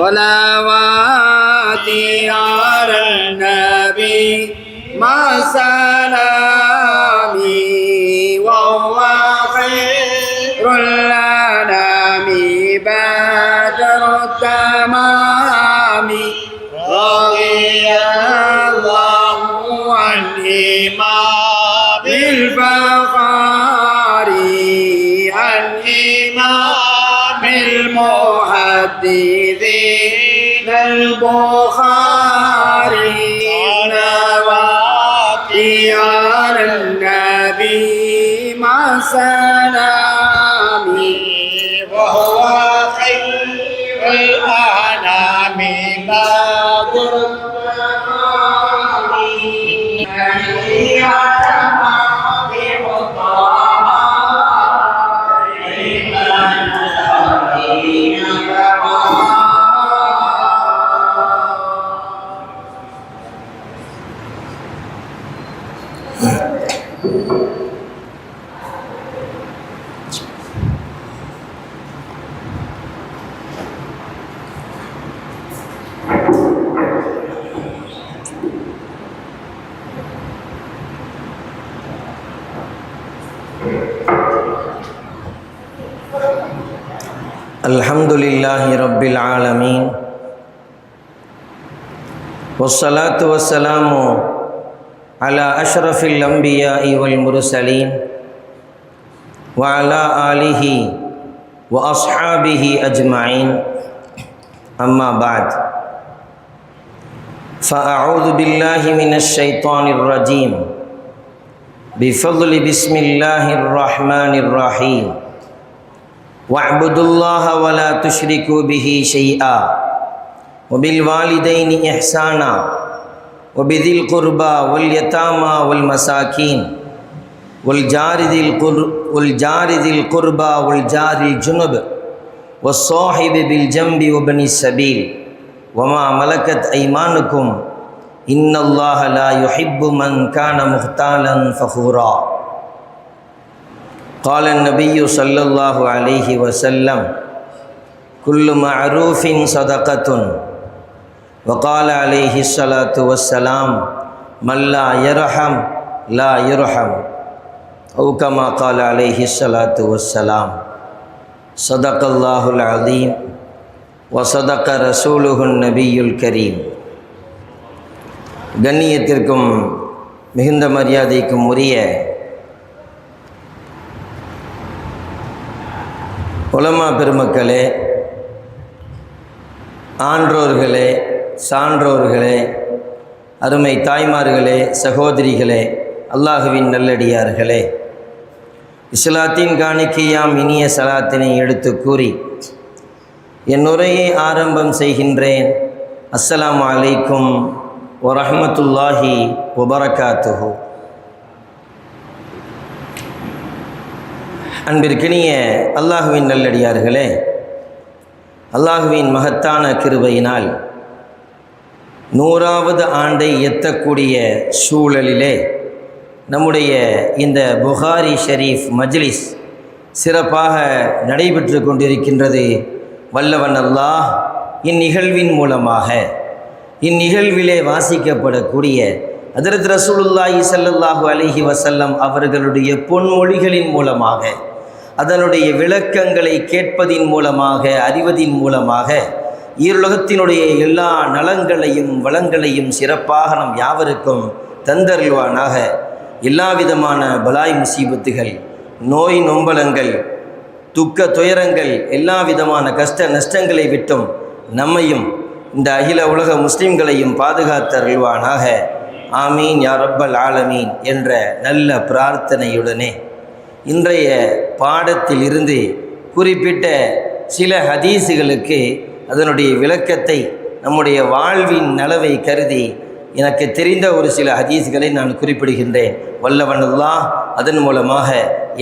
صلواتي على النبي مع سلامي وهو خير الأنام بدر التمام رضي الله عن إمام الفخار عن إمام المحدثين البخاري صلواتي على النبي مع سلامي وهو خير الأنام بدر الحمدللہ رب العالمین والصلاة والسلام على أشرف الأنبياء والمرسلين وعلى آله وأصحابه أجمعين أما بعد فأعوذ بالله من الشيطان الرجيم بفضل بسم الله الرحمن الرحيم وَاعْبُدُوا اللَّهَ وَلَا تُشْرِكُوا بِهِ شَيْئًا وَبِالْوَالِدَيْنِ إِحْسَانًا وَبِذِي الْقُرْبَى وَالْيَتَامَى وَالْمَسَاكِينِ وَالْجَارِ ذِي الْقُرْبَى وَالْجَارِ الْجُنُبِ وَالصَّاحِبِ بِالْجَنبِ وَابْنِ السَّبِيلِ وَمَا مَلَكَتْ أَيْمَانُكُمْ إِنَّ اللَّهَ لَا يُحِبُّ مَنْ كَانَ مُخْتَالًا فَخُورًا. قال النبي صلى الله عليه وسلم كل معروف صدقة وقال عليه الصلاة والسلام من لا يرحم لا يرحم أو كما قال عليه الصلاة والسلام. صدق الله العظيم وصدق رسوله النبي الكريم. கண்ணியத்திற்கும் மிகுந்த மரியாதைக்கும் உரிய உலமா பெருமக்களே, ஆன்றோர்களே, சான்றோர்களே, அருமை தாய்மார்களே, சகோதரிகளே, அல்லாஹுவின் நல்லடியார்களே, இஸ்லாத்தின் காணிக்கையாம் இனிய சலாத்தினை எடுத்து கூறி என் உரையை ஆரம்பம் செய்கின்றேன். அஸ்ஸலாமு அலைக்கும் வரஹ்மத்துல்லாஹி வபரகாத்துஹு. அன்பிற்கினிய அல்லாஹுவின் நல்லடியார்களே, அல்லாஹுவின் மகத்தான கிருபையினால் 100வது ஆண்டை எத்தக்கூடிய சூழலிலே நம்முடைய இந்த புகாரி ஷரீஃப் மஜ்லிஸ் சிறப்பாக நடைபெற்று கொண்டிருக்கின்றது. வல்லவன் அல்லாஹ் இந்நிகழ்வின் மூலமாக இந்நிகழ்விலே வாசிக்கப்படக்கூடிய ஹஜ்ரத் ரசூலுல்லாஹி ஸல்லல்லாஹு அலைஹி வஸல்லம் அவர்களுடைய பொன்மொழிகளின் மூலமாக, அதனுடைய விளக்கங்களை கேட்பதின் மூலமாக, அறிவதின் மூலமாக ஈருலகத்தினுடைய எல்லா நலங்களையும் வளங்களையும் சிறப்பாக நம் யாவருக்கும் தந்தருள்வானாக. எல்லா விதமான பலாய் முசீபத்துகள், நோய் நொம்பலங்கள், துக்க துயரங்கள், எல்லா விதமான கஷ்ட நஷ்டங்களை விட்டும் நம்மையும் இந்த அகில உலக முஸ்லிம்களையும் பாதுகாத்தருள்வானாக. ஆமீன் யா ரப்பல் ஆலமீன் என்ற நல்ல பிரார்த்தனையுடனே இன்றைய பாடத்தில் இருந்து குறிப்பிட்ட சில ஹதீஸுகளுக்கு அதனுடைய விளக்கத்தை நம்முடைய வாழ்வின் நலவை கருதி எனக்கு தெரிந்த ஒரு சில ஹதீஸ்களை நான் குறிப்பிடுகின்றேன். வல்லவன் அல்லாஹ் அதன் மூலமாக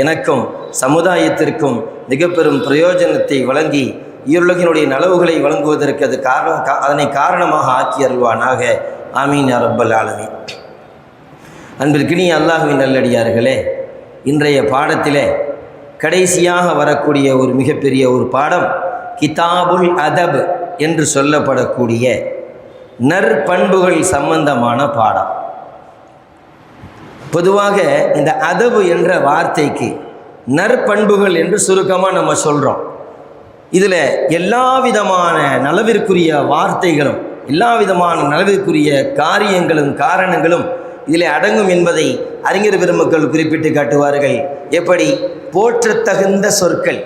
எனக்கும் சமுதாயத்திற்கும் மிக பெரும் பிரயோஜனத்தை வழங்கி ஈருலகினுடைய நலவுகளை வழங்குவதற்கு அதனை காரணமாக ஆக்கி அருள்வானாக. ஆமீன் யா ரப்பல் ஆலமீன். அன்பிற்கினிய அல்லாஹுவின் நல்லடியார்களே, இன்றைய பாடத்திலே கடைசியாக வரக்கூடிய ஒரு மிகப்பெரிய ஒரு பாடம் கிதாபுல் அதப் என்று சொல்லப்படக்கூடிய நற்பண்புகள் சம்பந்தமான பாடம். பொதுவாக இந்த அதபு என்ற வார்த்தைக்கு நற்பண்புகள் என்று சுருக்கமாக நம்ம சொல்கிறோம். இதில் எல்லா விதமான நலவிற்குரிய வார்த்தைகளும் எல்லா விதமான நலவிற்குரிய காரியங்களும் காரணங்களும் இதில் அடங்கும் என்பதை அறிஞர் பெருமக்கள் குறிப்பிட்டு காட்டுவார்கள். எப்படி போற்றத்தகுந்த சொற்கள்,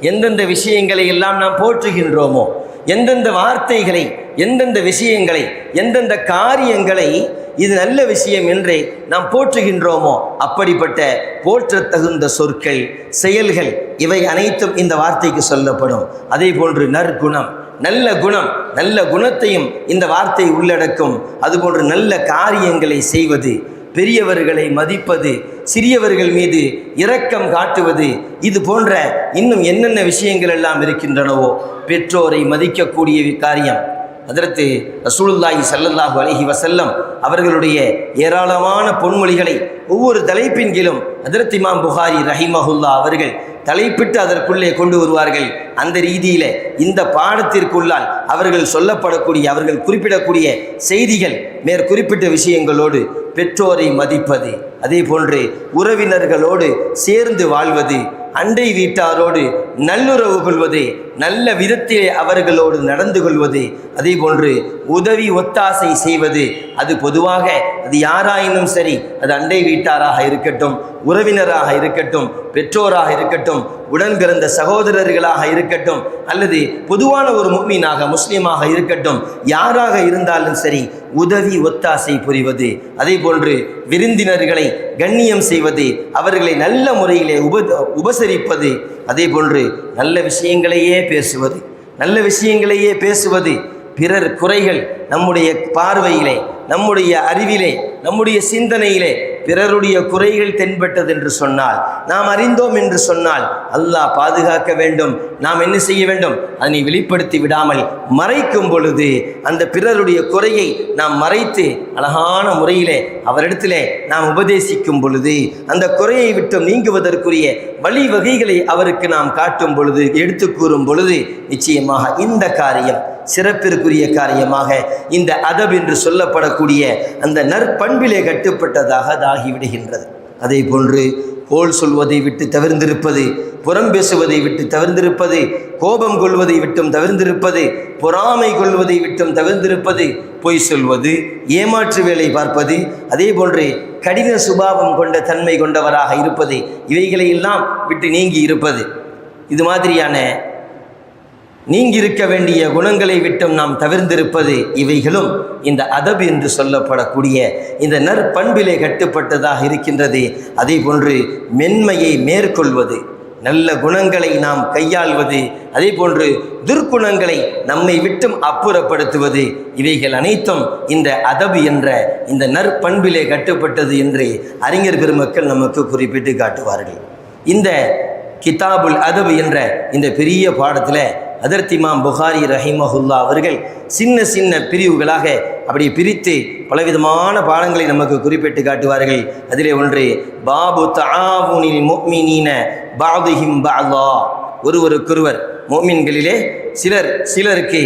எந்தெந்த விஷயங்களை எல்லாம் நாம் போற்றுகின்றோமோ, எந்தெந்த வார்த்தைகளை, எந்தெந்த விஷயங்களை, எந்தெந்த காரியங்களை இது நல்ல விஷயம் என்றே நாம் போற்றுகின்றோமோ அப்படிப்பட்ட போற்றத்தகுந்த சொற்கள், செயல்கள் இவை அனைத்தும் இந்த வார்த்தைக்கு சொல்லப்படும். அதே போன்று நற்குணம், நல்ல குணம், நல்ல குணத்தையும் இந்த வார்த்தை உள்ளடக்கும். அதுபோன்று நல்ல காரியங்களை செய்வது, பெரியவர்களை மதிப்பது, சிறியவர்கள் மீது இரக்கம் காட்டுவது, இது போன்ற இன்னும் என்னென்ன விஷயங்கள் எல்லாம் இருக்கின்றனவோ, பெற்றோரை மதிக்கக்கூடிய காரியம். ஹஜ்ரத் ரசூலுல்லாஹி ஸல்லல்லாஹு அலைஹி வஸல்லம் அவர்களுடைய ஏராளமான பொன்மொழிகளை ஒவ்வொரு தலைப்பின் கீழும் ஹஜ்ரத் இமாம் புகாரி ரஹிமஹுல்லா அவர்கள் தலைப்பிட்டு அதற்குள்ளே கொண்டு வருவார்கள். அந்த ரீதியில் இந்த பாடத்திற்குள்ளால் அவர்கள் சொல்லப்படக்கூடிய, அவர்கள் குறிப்பிடக்கூடிய செய்திகள் மேற்குறிப்பிட்ட விஷயங்களோடு பெற்றோரை மதிப்பது, அதே போன்று உறவினர்களோடு சேர்ந்து வாழ்வது, அண்டை வீட்டாரோடு நல்லுறவு கொள்வது, நல்ல விதத்திலே அவர்களோடு நடந்து கொள்வது, அதே போன்று உதவி ஒத்தாசை செய்வது. அது பொதுவாக அது யாராயினும் சரி, அது அண்டை வீட்டாராக இருக்கட்டும், உறவினராக இருக்கட்டும், பெற்றோராக இருக்கட்டும், உடன் பிறந்த சகோதரர்களாக இருக்கட்டும், அல்லது பொதுவான ஒரு முஃமினாக முஸ்லீமாக இருக்கட்டும், யாராக இருந்தாலும் சரி உதவி ஒத்தாசை புரிவது, அதே போன்று விருந்தினர்களை கண்ணியம் செய்வது, அவர்களை நல்ல முறையிலே உபசரிப்பது, அதே போன்று நல்ல விஷயங்களையே பேசுவது, நல்ல விஷயங்களையே பேசுவது. பிறர் குறைகள் நம்முடைய பார்வையிலே, நம்முடைய அறிவிலே, நம்முடைய சிந்தனையிலே பிறருடைய குறைகள் தென்பட்டது என்று சொன்னால், நாம் அறிந்தோம் என்று சொன்னால் அல்லாஹ் பாதுகாக்க வேண்டும். நாம் என்ன செய்ய வேண்டும்? அதனை வெளிப்படுத்தி விடாமல் மறைக்கும் பொழுது, அந்த பிறருடைய குறையை நாம் மறைத்து அழகான முறையிலே அவரிடத்திலே நாம் உபதேசிக்கும் பொழுது, அந்த குறையை விட்டு நீங்குவதற்குரிய வழிவகைகளை அவருக்கு நாம் காட்டும் பொழுது, எடுத்து கூறும் பொழுது, நிச்சயமாக இந்த காரியம் சிறப்பிற்குரிய காரியமாக இந்த அதப் என்று சொல்லப்படக்கூடிய அந்த நற்பண்பிலே கட்டுப்பட்டதாக ஆகிவிடுகின்றது. அதே போன்று கோல் சொல்வதை விட்டு தவிர்ந்திருப்பது, புறம் பேசுவதை விட்டு தவிர்ந்திருப்பது, கோபம் கொள்வதை விட்டும் தவிர்ந்திருப்பது, பொறாமை கொள்வதை விட்டும் தவிர்ந்திருப்பது, பொய் சொல்வது, ஏமாற்று வேலை பார்ப்பது, அதே போன்று கடின சுபாவம் கொண்ட தன்மை கொண்டவராக இருப்பது, இவைகளை எல்லாம் விட்டு நீங்கி இருப்பது, இது மாதிரியான நீங்கி இருக்க வேண்டிய குணங்களை விட்டும் நாம் தவிர்ந்திருப்பது, இவைகளும் இந்த அதப் என்று சொல்லப்படக்கூடிய இந்த நற்பண்பிலே கட்டுப்பட்டதாக இருக்கின்றது. அதே போன்று மென்மையை மேற்கொள்வது, நல்ல குணங்களை நாம் கையாள்வது, அதே போன்று துர்க்குணங்களை நம்மை விட்டும் அப்புறப்படுத்துவது, இவைகள் அனைத்தும் இந்த அதப் என்ற இந்த நற்பண்பிலே கட்டுப்பட்டது என்று அறிஞர் பெருமக்கள் நமக்கு குறிப்பிட்டு காட்டுவார்கள். இந்த கிதாபுல் அதப் என்ற இந்த பெரிய பாடத்தில் ஹஜ்ரத் இமாம் புகாரி ரஹிமஹுல்லா அவர்கள் சின்ன சின்ன பிரிவுகளாக அப்படி பிரித்து பலவிதமான பாடங்களை நமக்கு குறிப்பிட்டு காட்டுவார்கள். அதிலே ஒன்று பாபு தஆவுனில் முஃமினீன பஅதுஹும் பஅதா, ஒருவருக்கொருவர் மோமின்களிலே சிலருக்கு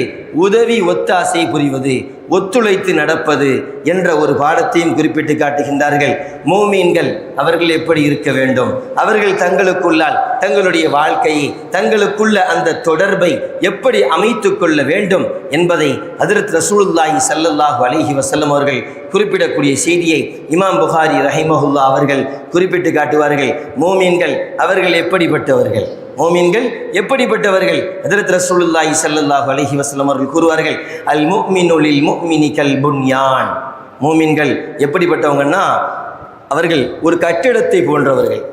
உதவி ஒத்தாசை புரிவது, ஒத்துழைத்து நடப்பது என்ற ஒரு பாடத்தையும் குறிப்பிட்டு காட்டுகின்றார்கள். மோமீன்கள் அவர்கள் எப்படி இருக்க வேண்டும், அவர்கள் தங்களுக்குள்ளால் தங்களுடைய வாழ்க்கையை, தங்களுக்குள்ள அந்த தொடர்பை எப்படி அமைத்து கொள்ள வேண்டும் என்பதை ஹஜ்ரத் ரசூலுல்லாஹி ஸல்லல்லாஹு அலைஹி வஸல்லம் அவர்கள் குறிப்பிடக்கூடிய செய்தியை இமாம் புகாரி ரஹிமஹுல்லா அவர்கள் குறிப்பிட்டு காட்டுவார்கள். மோமீன்கள் அவர்கள் எப்படிப்பட்டவர்கள், மோமீன்கள் எப்படிப்பட்டவர்கள்? ஹஜ்ரத் ரசூலுல்லாஹி ஸல்லல்லாஹு அலைஹி வஸல்லம் அவர்கள் கூறுவார்கள், அல் முஃமினு லில் முஃமினி கல் புன்யான். மோமீன்கள் எப்படிப்பட்டவங்கன்னா, அவர்கள் ஒரு கட்டிடத்தை போன்றவர்கள்.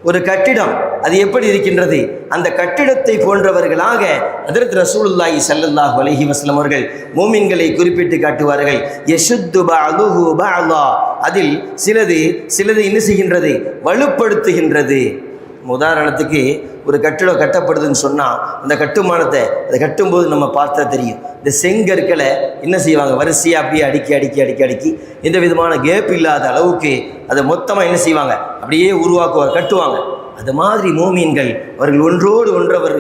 ஒரு கட்டிடம் அது எப்படி இருக்கின்றது, அந்த கட்டிடத்தை போன்றவர்களாக ஹஜ்ரத் ரசூலுல்லாஹி ஸல்லல்லாஹு அலைஹி வஸல்லம் அவர்கள் மோமின்களை குறிப்பிட்டு காட்டுவார்கள். யஷுத்து பஅதுஹு பஅதா, அதில் சிலது என்ன செய்கின்றது, வலுப்படுத்துகின்றது. உதாரணத்துக்கு ஒரு கட்டிடம் கட்டப்படுதுன்னு சொன்னால், அந்த கட்டுமானத்தை அதை கட்டும்போது நம்ம பார்த்தா தெரியும். இந்த செங்கற்களை என்ன செய்வாங்க, வரிசையாக அப்படியே அடுக்கி எந்த விதமான கேப் இல்லாத அளவுக்கு அதை மொத்தமாக என்ன செய்வாங்க, அப்படியே கட்டுவாங்க. அது மாதிரி மூமீன்கள் அவர்கள் ஒன்றோடு ஒன்றவர்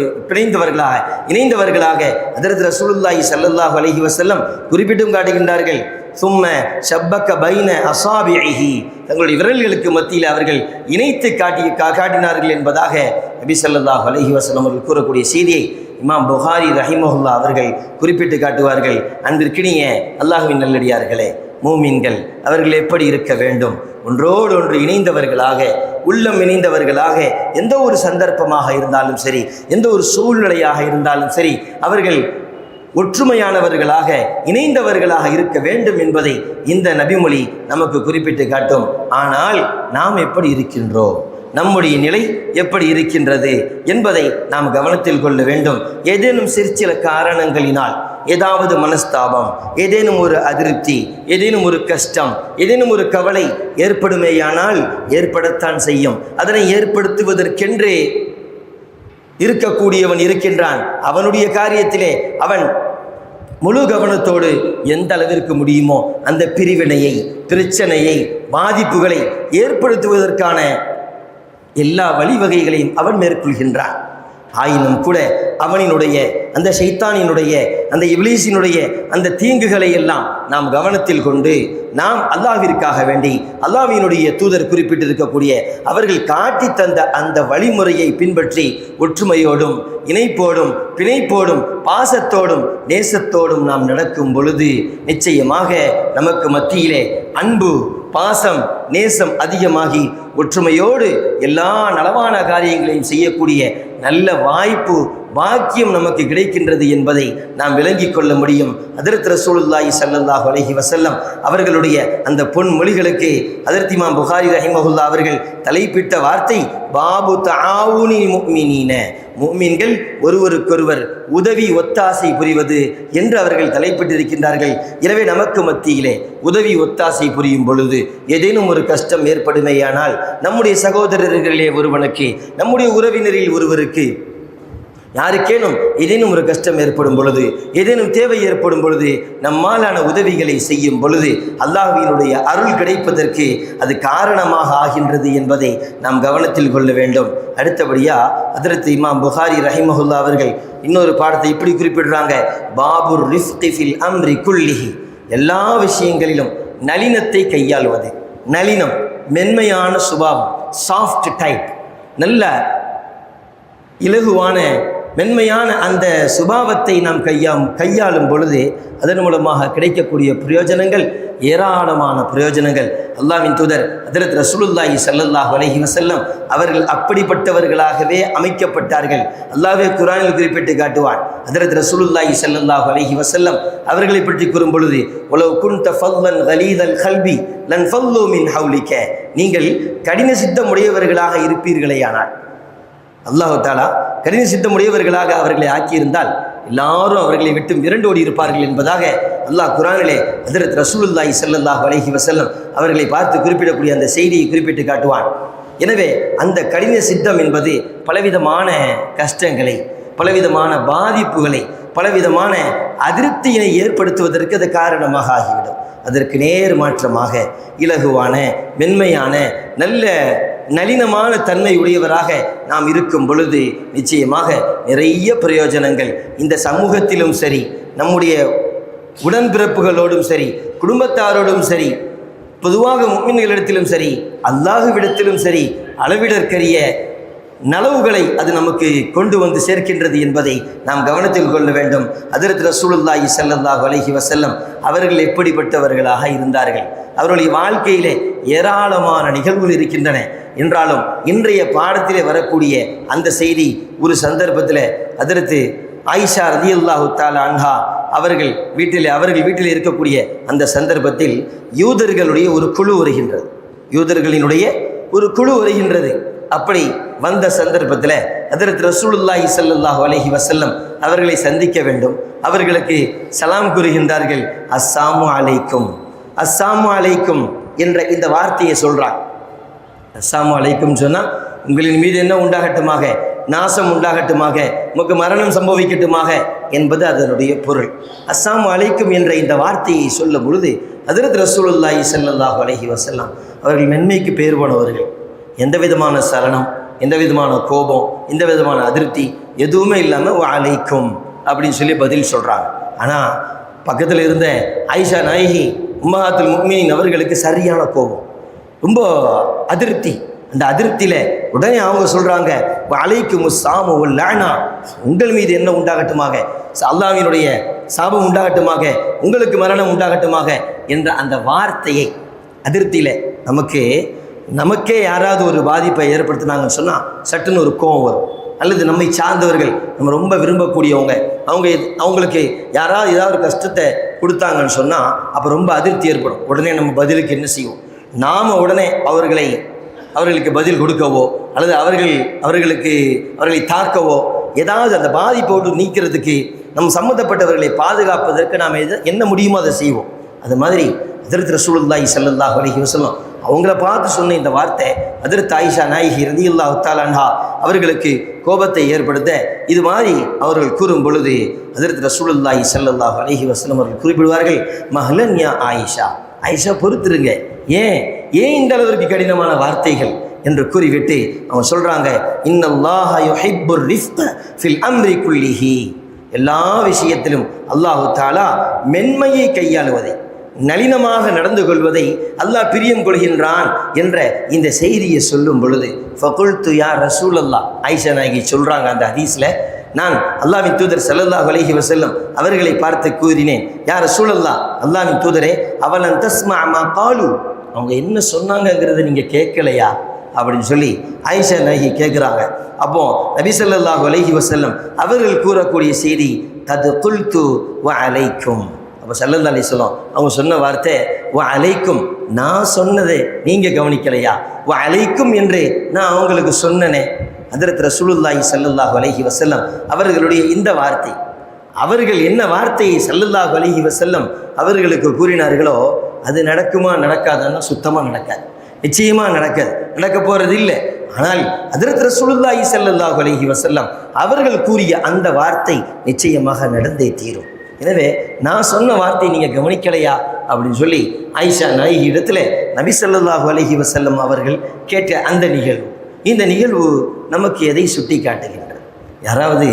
இணைந்தவர்களாக ஹஜ்ரத் ரசூலுல்லாஹி ஸல்லல்லாஹு அலைஹி வஸல்லம் குறிப்பிட்டும் காட்டுகின்றார்கள். சும்ம ஷப்பக்க பைன அஸாபிஹி, தங்களுடைய விரல்களுக்கு மத்தியில் அவர்கள் இணைத்து காட்டினார்கள் என்பதாக நபி ஸல்லல்லாஹு அலைஹி வஸல்லம் அவர்கள் கூறக்கூடிய செய்தியை இமாம் புகாரி ரஹிமஹுல்லா அவர்கள் குறிப்பிட்டு காட்டுவார்கள். அன்பிற்கினிய அல்லாஹ்வின் நல்லடியார்களே, மூமின்கள் அவர்கள் எப்படி இருக்க வேண்டும்? ஒன்றோடு ஒன்று இணைந்தவர்களாக, உள்ளம் இணைந்தவர்களாக, எந்த ஒரு சந்தர்ப்பமாக இருந்தாலும் சரி, எந்த ஒரு சூழ்நிலையாக இருந்தாலும் சரி, அவர்கள் ஒற்றுமையானவர்களாக, இணைந்தவர்களாக இருக்க வேண்டும் என்பதை இந்த நபிமொழி நமக்கு குறிப்பிட்டு காட்டும். ஆனால் நாம் எப்படி இருக்கின்றோம், நம்முடைய நிலை எப்படி இருக்கின்றது என்பதை நாம் கவனத்தில் கொள்ள வேண்டும். ஏதேனும் சிற்சில காரணங்களினால் ஏதாவது மனஸ்தாபம், ஏதேனும் ஒரு அதிருப்தி, ஏதேனும் ஒரு கஷ்டம், ஏதேனும் ஒரு கவலை ஏற்படுமேயானால் ஏற்படத்தான் செய்யும். அதனை ஏற்படுத்துவதற்கென்றே இருக்கக்கூடியவன் இருக்கின்றான். அவனுடைய காரியத்திலே அவன் முழு கவனத்தோடு எந்த அளவிற்கு முடியுமோ அந்த பிரிவினையை, பிரச்சனையை, பாதிப்புகளை ஏற்படுத்துவதற்கான எல்லா வழிவகைகளையும் அவன் மேற்கொள்கின்றான். ஆயினும் கூட அவனினுடைய அந்த ஷைத்தானினுடைய அந்த இப்லீஸினுடைய அந்த தீங்குகளை எல்லாம் நாம் கவனத்தில் கொண்டு நாம் அல்லாஹ்விற்காக வேண்டி அல்லாஹ்வினுடைய தூதர் குறிப்பிட்டிருக்கக்கூடிய அவர்கள் காட்டி தந்த அந்த வழிமுறையை பின்பற்றி ஒற்றுமையோடும் இணைப்போடும் பிணைப்போடும் பாசத்தோடும் நேசத்தோடும் நாம் நடக்கும் பொழுது நிச்சயமாக நமக்கு மத்தியிலே அன்பு, பாசம், நேசம் அதிகமாகி ஒற்றுமையோடு எல்லா நலவான காரியங்களையும் செய்யக்கூடிய நல்ல வாய்ப்பு, பாக்கியம் நமக்கு கிடைக்கின்றது என்பதை நாம் விளங்கிக் கொள்ள முடியும். ஹஜ்ரத் ரசூலுல்லாஹி ஸல்லல்லாஹு அலைஹி வஸல்லம் அவர்களுடைய அந்த பொன்மொழிகளுக்கு ஹஜ்ரத் இமாம் புகாரி ரஹிமஹுல்லா அவர்கள் தலைப்பிட்ட வார்த்தை பாபு தஆவுனி முஃமினீன, முஃமின்கள் ஒருவருக்கொருவர் உதவி ஒத்தாசை புரிவது என்று அவர்கள் தலைப்பிட்டிருக்கின்றார்கள். எனவே நமக்கு மத்தியிலே உதவி ஒத்தாசை புரியும் பொழுது ஏதேனும் ஒரு கஷ்டம் ஏற்படுமேயானால் நம்முடைய சகோதரர்களிலே ஒருவனுக்கு, நம்முடைய உறவினரில் ஒருவருக்கு, யாருக்கேனும் ஏதேனும் ஒரு கஷ்டம் ஏற்படும் பொழுது, ஏதேனும் தேவை ஏற்படும் பொழுது நம்மாலான உதவிகளை செய்யும் பொழுது அல்லாஹ்வினுடைய அருள் கிடைப்பதற்கு அது காரணமாக ஆகின்றது என்பதை நாம் கவனத்தில் கொள்ள வேண்டும். அடுத்தபடியாக ஹஜ்ரத் இமாம் புகாரி ரஹிமஹுல்லா அவர்கள் இன்னொரு பாடத்தை இப்படி குறிப்பிடுறாங்க. பாபுர் ரிஃப்கி ஃபில் அம்ரி குல்லிஹி, எல்லா விஷயங்களிலும் நளினத்தை கையாளுவது. நளினம், மென்மையான சுபாவம், சாஃப்ட் டைப், நல்ல இலகுவான மென்மையான அந்த சுபாவத்தை நாம் கையாளும் பொழுது அதன் மூலமாக கிடைக்கக்கூடிய பிரயோஜனங்கள் ஏராளமான பிரயோஜனங்கள். அல்லாஹ்வின் தூதர் ஹஜ்ரத் ரசூலுல்லாஹி ஸல்லல்லாஹு அலைஹி வஸல்லம் அவர்கள் அப்படிப்பட்டவர்களாகவே அமைக்கப்பட்டார்கள். அல்லாஹ்வே குர்ஆனில் குறிப்பிட்டு காட்டுவான். ஹஜ்ரத் ரசூலுல்லாஹி ஸல்லல்லாஹு அலைஹி வஸல்லம் அவர்களை பற்றி கூறும் பொழுது வலவ் குன்த ஃபல்லன் கலீதல் கல்பி லன் ஃபல்லு மின் ஹவ்லிக, நீங்கள் கடின சித்தமுடையவர்களாக இருப்பீர்களேயானால், அல்லாஹு தஆலா கடின சித்தமுடையவர்களாக அவர்களை ஆக்கியிருந்தால் எல்லாரும் அவர்களை விட்டு விரண்டோடி இருப்பார்கள் என்பதாக அல்லாஹ் குர்ஆனிலே ஹஜ்ரத் ரசூலுல்லாஹி ஸல்லல்லாஹு அலைஹி வஸல்லம் அவர்களை பார்த்து குறிப்பிடக்கூடிய அந்த செய்தியை குறிப்பிட்டு காட்டுவான். எனவே அந்த கடின சித்தம் என்பது பலவிதமான கஷ்டங்களை, பலவிதமான பாதிப்புகளை, பலவிதமான அதிருப்தியினை ஏற்படுத்துவதற்கு அது காரணமாக ஆகிவிடும். அதற்கு நேர் மாற்றமாக இலகுவான, மென்மையான, நல்ல நளினமான தன்மை உடையவராக நாம் இருக்கும் பொழுது நிச்சயமாக நிறைய பிரயோஜனங்கள் இந்த சமூகத்திலும் சரி, நம்முடைய உடன்பிறப்புகளோடும் சரி, குடும்பத்தாரோடும் சரி, பொதுவாக முஃமின்களிடத்திலும் சரி, அல்லாஹ்விடத்திலும் சரி அளவிடற்கரிய நலவுகளை அது நமக்கு கொண்டு வந்து சேர்க்கின்றது என்பதை நாம் கவனத்தில் கொள்ள வேண்டும். ஹஜ்ரத் ரசூலுல்லாஹி ஸல்லல்லாஹு அலைஹி வஸல்லம் அவர்கள் எப்படிப்பட்டவர்களாக இருந்தார்கள்? அவருடைய வாழ்க்கையிலே ஏராளமான நிகழ்வுகள் இருக்கின்றன. என்றாலும் இன்றைய பாடத்திலே வரக்கூடிய அந்த செய்தி ஒரு சந்தர்ப்பத்தில் ஹஜ்ரத் ஆயிஷா ரலியல்லாஹு தஆலா அன்ஹா அவர்கள் வீட்டில் இருக்கக்கூடிய அந்த சந்தர்ப்பத்தில் யூதர்களுடைய ஒரு குழு வருகின்றது. யூதர்களினுடைய ஒரு குழு வருகின்றது. அப்படி வந்த சந்தர்ப்பத்தில் ஹஜ்ரத் ரசூலுல்லாஹி ஸல்லல்லாஹு அலைஹி வஸல்லம் அவர்களை சந்திக்க வேண்டும். அவர்களுக்கு சலாம் கூறுகின்றார்கள். அஸ்ஸலாமு அலைக்கும், அஸ்ஸலாமு அலைக்கும் என்ற இந்த வார்த்தையை சொல்கிறார். அஸ்ஸலாமு அலைக்கும் சொன்னால் உங்களின் மீது என்ன உண்டாகட்டுமாக, நாசம் உண்டாகட்டுமாக, உமக்கு மரணம் சம்பவிக்கட்டுமாக என்பது அதனுடைய பொருள். அஸ்ஸலாமு அலைக்கும் என்ற இந்த வார்த்தையை சொல்லும் பொழுது ஹஜ்ரத் ரசூலுல்லாஹி ஸல்லல்லாஹு அலைஹி வஸல்லம் அவர்கள் மென்மைக்கு பேர் போனவர்கள். எந்த விதமான சலனம், எந்த விதமான கோபம், எந்த விதமான அதிருப்தி எதுவுமே இல்லாமல் அலைக்கும் அப்படின்னு சொல்லி பதில் சொல்கிறாங்க. ஆனால் பக்கத்தில் இருந்த ஆயிஷா நாயகி உம்மஹாத்துல் முஃமினீன் அவர்களுக்கு சரியான கோபம், ரொம்ப அதிருப்தி. அந்த அதிருப்தியில் உடனே அவங்க சொல்கிறாங்க, அலைக்கும் சாமு லானா, உங்கள் மீது என்ன உண்டாகட்டுமாக, அல்லாஹ்வினுடைய சாபம் உண்டாகட்டுமாக, உங்களுக்கு மரணம் உண்டாகட்டுமாக என்ற அந்த வார்த்தையை அதிருப்தியில் நமக்கே யாராவது ஒரு பாதிப்பை ஏற்படுத்தினாங்கன்னு சொன்னால் சட்டுன்னு ஒரு கோபம் வரும். அல்லது நம்மை சார்ந்தவர்கள், நம்ம ரொம்ப விரும்பக்கூடியவங்க, அவங்களுக்கு யாராவது ஏதாவது ஒரு கஷ்டத்தை கொடுத்தாங்கன்னு சொன்னால் அப்போ ரொம்ப அதிருப்தி ஏற்படும். உடனே நம்ம பதிலுக்கு என்ன செய்வோம், நாம் உடனே அவர்களுக்கு பதில் கொடுக்கவோ அல்லது அவர்களை தாக்கவோ ஏதாவது அந்த பாதிப்போடு நீக்கிறதுக்கு நம் சம்மந்தப்பட்டவர்களை பாதுகாப்பதற்கு நாம் என்ன முடியுமோ அதை செய்வோம். அது மாதிரி ஹஜ்ரத் ரசூலுல்லாஹி ஸல்லல்லாஹு அலைஹி வஸல்லம் அவங்கள பார்த்து சொன்ன இந்த வார்த்தை ஹஜ்ரத் ஆயிஷா நாயகி ரலியல்லாஹு தஆலா அன்ஹா அவர்களுக்கு கோபத்தை ஏற்படுத்த, இது மாதிரி அவர்கள் கூறும் பொழுது ஹஜ்ரத் ரசூலுல்லாஹி ஸல்லல்லாஹு அலைஹி வஸல்லம் அவர்கள் குறிப்பிடுவார்கள், மஹ்லன் யா ஆயிஷா, ஆயிஷா பொறுத்துருங்க, ஏன் இந்த அளவிற்கு கடினமான வார்த்தைகள் என்று கூறிவிட்டு அவங்க சொல்கிறாங்க, இன்னல்லாஹ யுஹிப்புர் ரிஃப்க ஃபில் அம்ரி குல்லிஹி, எல்லா விஷயத்திலும் அல்லாஹு தஆலா மென்மையை கையாளுவதை, நளினமாக நடந்து கொள்வதை அல்லாஹ் பிரியம் கொள்கின்றான் என்ற இந்த செய்தியை சொல்லும் பொழுது ஃபகுல்து யா ரசூலல்லாஹ், ஆயிஷா நாயகி சொல்கிறாங்க அந்த ஹதீஸில், நான் அல்லாஹ்வின் தூதர் ஸல்லல்லாஹு அலைஹி வஸல்லம் அவர்களை பார்த்து கூறினேன், யா ரசூலல்லாஹ், அல்லாஹ்வின் தூதரே, அவலன் தஸ்மா மா காலு, அவங்க என்ன சொன்னாங்கங்கிறத நீங்கள் கேட்கலையா அப்படின்னு சொல்லி ஆயிஷா நாயகி கேட்குறாங்க. அப்போ நபி ஸல்லல்லாஹு அலைஹி வஸல்லம் அவர்கள் கூறக்கூடிய செய்தி, கது குல்து வ அலைக்கும். அப்போ ஸல்லல்லாஹு அலைஹி வஸல்லம் அவங்க சொன்ன வார்த்தை வ அலைக்கும், நான் சொன்னதை நீங்கள் கவனிக்கலையா, வ அலைக்கும் என்று நான் அவங்களுக்கு சொன்னனே. ஹஜ்ரத் ரசூலுல்லாஹி ஸல்லல்லாஹு அலைஹி வஸல்லம் அவர்களுடைய இந்த வார்த்தை, அவர்கள் என்ன வார்த்தையை ஸல்லல்லாஹு அலைஹி வஸல்லம் அவர்களுக்கு கூறினார்களோ அது நடக்குமா நடக்காதுன்னா சுத்தமாக நடக்காது, நிச்சயமாக நடக்காது, நடக்க போகிறது இல்லை. ஆனால் ஹஜ்ரத் ரசூலுல்லாஹி ஸல்லல்லாஹு அலைஹி வஸல்லம் அவர்கள் கூறிய அந்த வார்த்தை நிச்சயமாக நடந்தே தீரும். எனவே நான் சொன்ன வார்த்தை நீங்கள் கவனிக்கலையா அப்படின்னு சொல்லி ஆயிஷா நாயகி இடத்துல நபி ஸல்லல்லாஹு அலைஹி வஸல்லம் அவர்கள் கேட்ட அந்த நிகழ்வு, இந்த நிகழ்வு நமக்கு எதை சுட்டி காட்டுகின்றது? யாராவது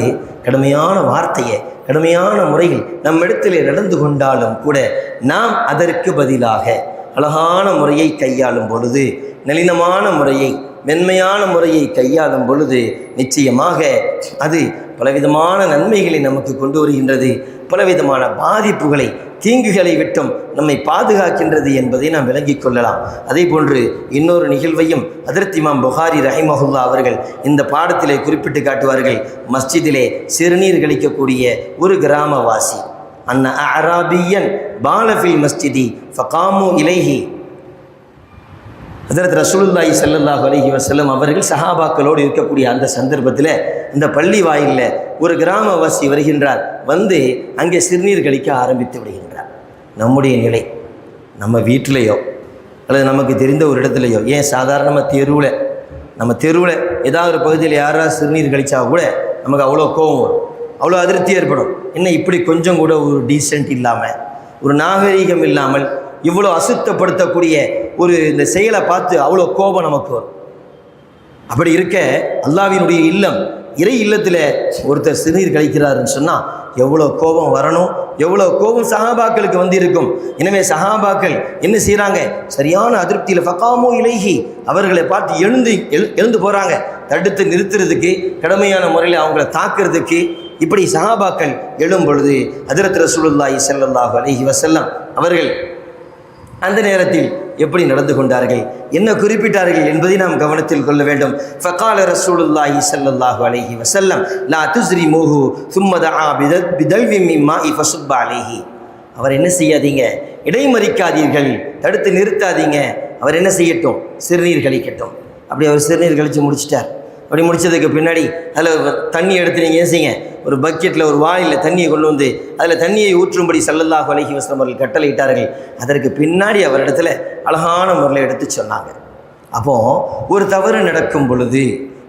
கடுமையான வார்த்தையை கடுமையான முறையில் நம்மிடத்திலே நடந்து கொண்டாலும் கூட நாம் அதற்கு பதிலாக அழகான முறையை கையாளும் பொழுது, நளினமான முறையை, மென்மையான முறையை கையாளும் பொழுது நிச்சயமாக அது பலவிதமான நன்மைகளை நமக்கு கொண்டு வருகின்றது, பலவிதமான பாதிப்புகளை, தீங்குகளை விட்டும் நம்மை பாதுகாக்கின்றது என்பதை நாம் விளங்கிக் கொள்ளலாம். அதே போன்று இன்னொரு நிகழ்வையும் ஹஜ்ரத் இமாம் புகாரி ரஹிமஹுல்லா அவர்கள் இந்த பாடத்திலே குறிப்பிட்டு காட்டுவார்கள். மஸ்ஜிதிலே சிறுநீர் கழிக்கக்கூடிய ஒரு கிராமவாசி, அன்ன அராபியன் பாலஃபில் மஸ்ஜிதி ஃபகாமு இலைஹி, ஹஜ்ரத் ரசூலுல்லாஹி ஸல்லல்லாஹு அலைஹி வஸல்லம் அவர்கள் சஹாபாக்களோடு இருக்கக்கூடிய அந்த சந்தர்ப்பத்தில் இந்த பள்ளி வாயிலில் ஒரு கிராமவாசி வருகின்றார், வந்து அங்கே சிறுநீர் கழிக்க ஆரம்பித்து விடுகின்றார். நம்முடைய நிலை, நம்ம வீட்டிலையோ அல்லது நமக்கு தெரிந்த ஒரு இடத்துலையோ, ஏன் சாதாரணமாக நம்ம தெருவில் ஏதாவது ஒரு பகுதியில் யாராவது சிறுநீர் கழிச்சா கூட நமக்கு அவ்வளோ கோபம் வரும், அவ்வளோ அதிருப்தி ஏற்படும். என்ன இப்படி கொஞ்சம் கூட ஒரு டீசென்ட் இல்லாமல், ஒரு நாகரீகம் இல்லாமல் இவ்வளோ அசுத்தப்படுத்தக்கூடிய ஒரு இந்த செயலை பார்த்து அவ்வளோ கோபம் நமக்கு வரும். அப்படி இருக்க அல்லாஹ்வினுடைய இல்லம், இறை இல்லத்தில் ஒருத்தர் சிறுநீர் கழிக்கிறாருன்னு சொன்னால் எவ்வளோ கோபம் வரணும், எவ்வளோ கோபம் சஹாபாக்களுக்கு வந்து இருக்கும். எனவே சஹாபாக்கள் என்ன செய்கிறாங்க, சரியான அதிருப்தியில் ஃபகாமு இலைஹி, அவர்களை பார்த்து எழுந்து போகிறாங்க, தடுத்து நிறுத்துறதுக்கு, கடமையான முறையில் அவங்கள தாக்குறதுக்கு. இப்படி சஹாபாக்கள் எழும் பொழுது ஹஜ்ரத் ரசூலுல்லாஹி ஸல்லல்லாஹு அலைஹி வஸல்லம் அவர்கள் அந்த நேரத்தில் எப்படி நடந்து கொண்டார்கள், என்ன குறிப்பிட்டார்கள் என்பதை நாம் கவனத்தில் கொள்ள வேண்டும். ஃபகால ரசூலுல்லாஹி ஸல்லல்லாஹு அலைஹி வஸல்லம் லா துஸ்ரிமுஹு சும்ம தஆ பிதல்வின் மின் மாஇ ஃபஸுப்ப அலைஹி, அவர் என்ன செய்யாதீங்க, இடைமறிக்காதீர்கள், தடுத்து நிறுத்தாதீங்க, அவர் என்ன செய்யட்டும், சிறுநீர் கழிக்கட்டும். அப்படி அவர் சிறுநீர் கழித்து முடிச்சிட்டார். அப்படி முடித்ததுக்கு பின்னாடி அதில் தண்ணி எடுத்து நீங்கள் ஏசிங்க, ஒரு பக்கெட்டில் ஒரு வாளியில் தண்ணியை கொண்டு வந்து அதில் தண்ணியை ஊற்றும்படி ஸல்லல்லாஹு அலைஹி வஸல்லம் அவர்கள் கட்டளையிட்டார்கள். அதற்கு பின்னாடி அவரிடத்துல அழகான முறையில் எடுத்து சொன்னாங்க. அப்போது ஒரு தவறு நடக்கும் பொழுது,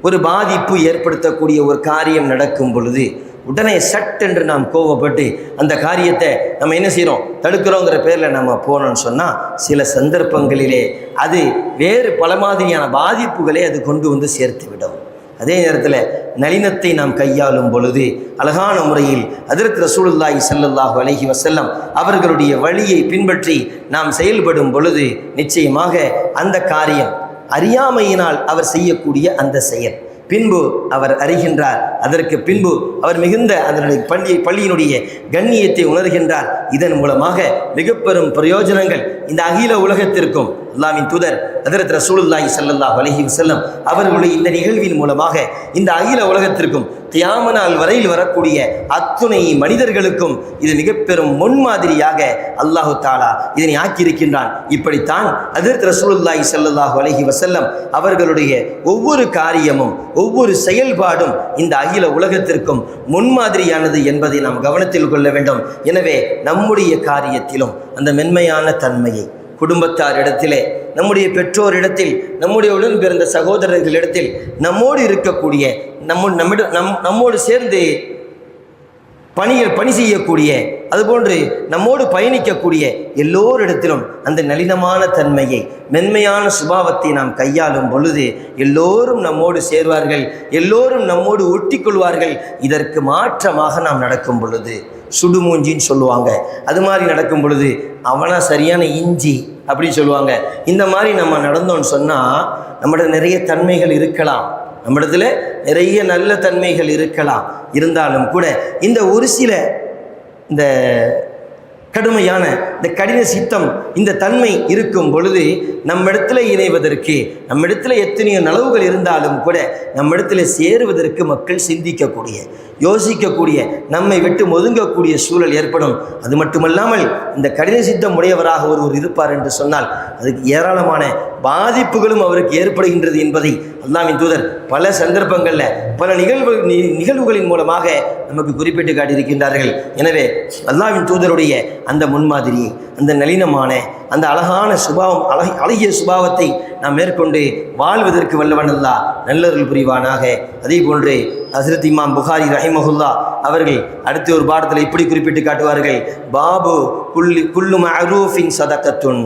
ஒரு பாதிப்பு ஏற்படுத்தக்கூடிய ஒரு காரியம் நடக்கும் பொழுது உடனே சட்டென்று நாம் கோபப்பட்டு அந்த காரியத்தை நம்ம என்ன செய்கிறோம், தடுக்கிறோங்கிற பேரில் நம்ம போனோம்னு சொன்னால் சில சந்தர்ப்பங்களிலே அது வேறு பல மாதிரியான பாதிப்புகளை அது கொண்டு வந்து சேர்த்து விடும். அதே நேரத்தில் நளினத்தை நாம் கையாளும் பொழுது அழகான முறையில் ஹஜ்ரத் ரசூலுல்லாஹி ஸல்லல்லாஹு அலைஹி வஸல்லம் அவர்களுடைய வழியை பின்பற்றி நாம் செயல்படும் பொழுது நிச்சயமாக அந்த காரியம் அறியாமையினால் அவர் செய்யக்கூடிய அந்த செயல் பின்பு அவர் அறிகின்றார். அதற்கு பின்பு அவர் மிகுந்த அதனுடைய பள்ளியினுடைய கண்ணியத்தை உணர்கின்றார். இதன் மூலமாக மிக பெரும் பிரயோஜனங்கள் இந்த அகில உலகத்திற்கும் அல்லாஹ்வின் தூதர் ஹஜ்ரத் ரசூலுல்லாஹி ஸல்லல்லாஹு அலைஹி வஸல்லம் அவர்களுடைய இந்த நிகழ்வின் மூலமாக இந்த அகில உலகத்திற்கும் கியாம நாள் வரையில் வரக்கூடிய அத்துணை மனிதர்களுக்கும் இது மிக பெரும் முன்மாதிரியாக அல்லாஹு தாலா இதனை ஆக்கியிருக்கின்றான். இப்படித்தான் ஹஜ்ரத் ரசூலுல்லாஹி ஸல்லல்லாஹு அலைஹி வஸல்லம் அவர்களுடைய ஒவ்வொரு காரியமும் ஒவ்வொரு செயல்பாடும் இந்த அகில உலகத்திற்கும் முன்மாதிரியானது என்பதை நாம் கவனத்தில் கொள்ள வேண்டும். எனவே நம்முடைய காரியத்திலும் அந்த மென்மையான தன்மையை குடும்பத்தாரிடத்திலே, நம்முடைய பெற்றோரிடத்தில், நம்முடைய உடன் பிறந்த சகோதரர்களிடத்தில், நம்மோடு இருக்கக்கூடிய நம்மோடு சேர்ந்து பணி செய்யக்கூடிய, அதுபோன்று நம்மோடு பயணிக்கக்கூடிய எல்லோரிடத்திலும் அந்த நளினமான தன்மையை, மென்மையான சுபாவத்தை நாம் கையாளும் பொழுது எல்லோரும் நம்மோடு சேர்வார்கள், எல்லோரும் நம்மோடு ஒட்டிக்கொள்வார்கள். இதற்கு மாற்றமாக நாம் நடக்கும் பொழுது சுடுமூஞ்சின்னு சொல்லுவாங்க, அது மாதிரி நடக்கும் பொழுது அவனா சரியான இஞ்சி அப்படின்னு சொல்லுவாங்க. இந்த மாதிரி நம்ம நடந்தோன்னு சொன்னால் நம்மகிட்ட நிறைய தன்மைகள் இருக்கலாம், நம்மிடத்துல நிறைய நல்ல தன்மைகள் இருக்கலாம். இருந்தாலும் கூட இந்த ஒரு சில இந்த கடுமையான இந்த கடின சித்தம் இந்த தன்மை இருக்கும் பொழுது நம்மிடத்தில் இணைவதற்கு, நம்மிடத்தில் எத்தனையோ நலவுகள் இருந்தாலும் கூட நம்மிடத்தில் சேருவதற்கு மக்கள் சிந்திக்கக்கூடிய, யோசிக்கக்கூடிய, நம்மை விட்டு ஒதுங்கக்கூடிய சூழல் ஏற்படும். அது மட்டுமல்லாமல் இந்த கடின சித்தம் உடையவராக ஒருவர் இருப்பார் என்று சொன்னால் அதுக்கு ஏராளமான பாதிப்புகளும் அவருக்கு ஏற்படுகின்றது என்பதை அல்லாஹ்வின் தூதர் பல சந்தர்ப்பங்களில் பல நிகழ்வுகளின் மூலமாக நமக்கு குறிப்பிட்டு காட்டியிருக்கின்றார்கள். எனவே அல்லாஹ்வின் தூதருடைய அந்த முன்மாதிரியை, அந்த நளினமான அந்த அழகான சுபாவம், அழகிய சுபாவத்தை நாம் மேற்கொண்டு வாழ்வதற்கு வல்லவன் அல்லாஹ் நல்லருள் புரிவானாக. அதே போன்று ஹஸ்ரத் இமாம் புகாரி ரஹிமஹுல்லா அவர்கள் அடுத்த ஒரு பாடத்தில் இப்படி குறிப்பிட்டு காட்டுவார்கள், பாபு குல்லு மஅரூஃபின் சதகத்துன்,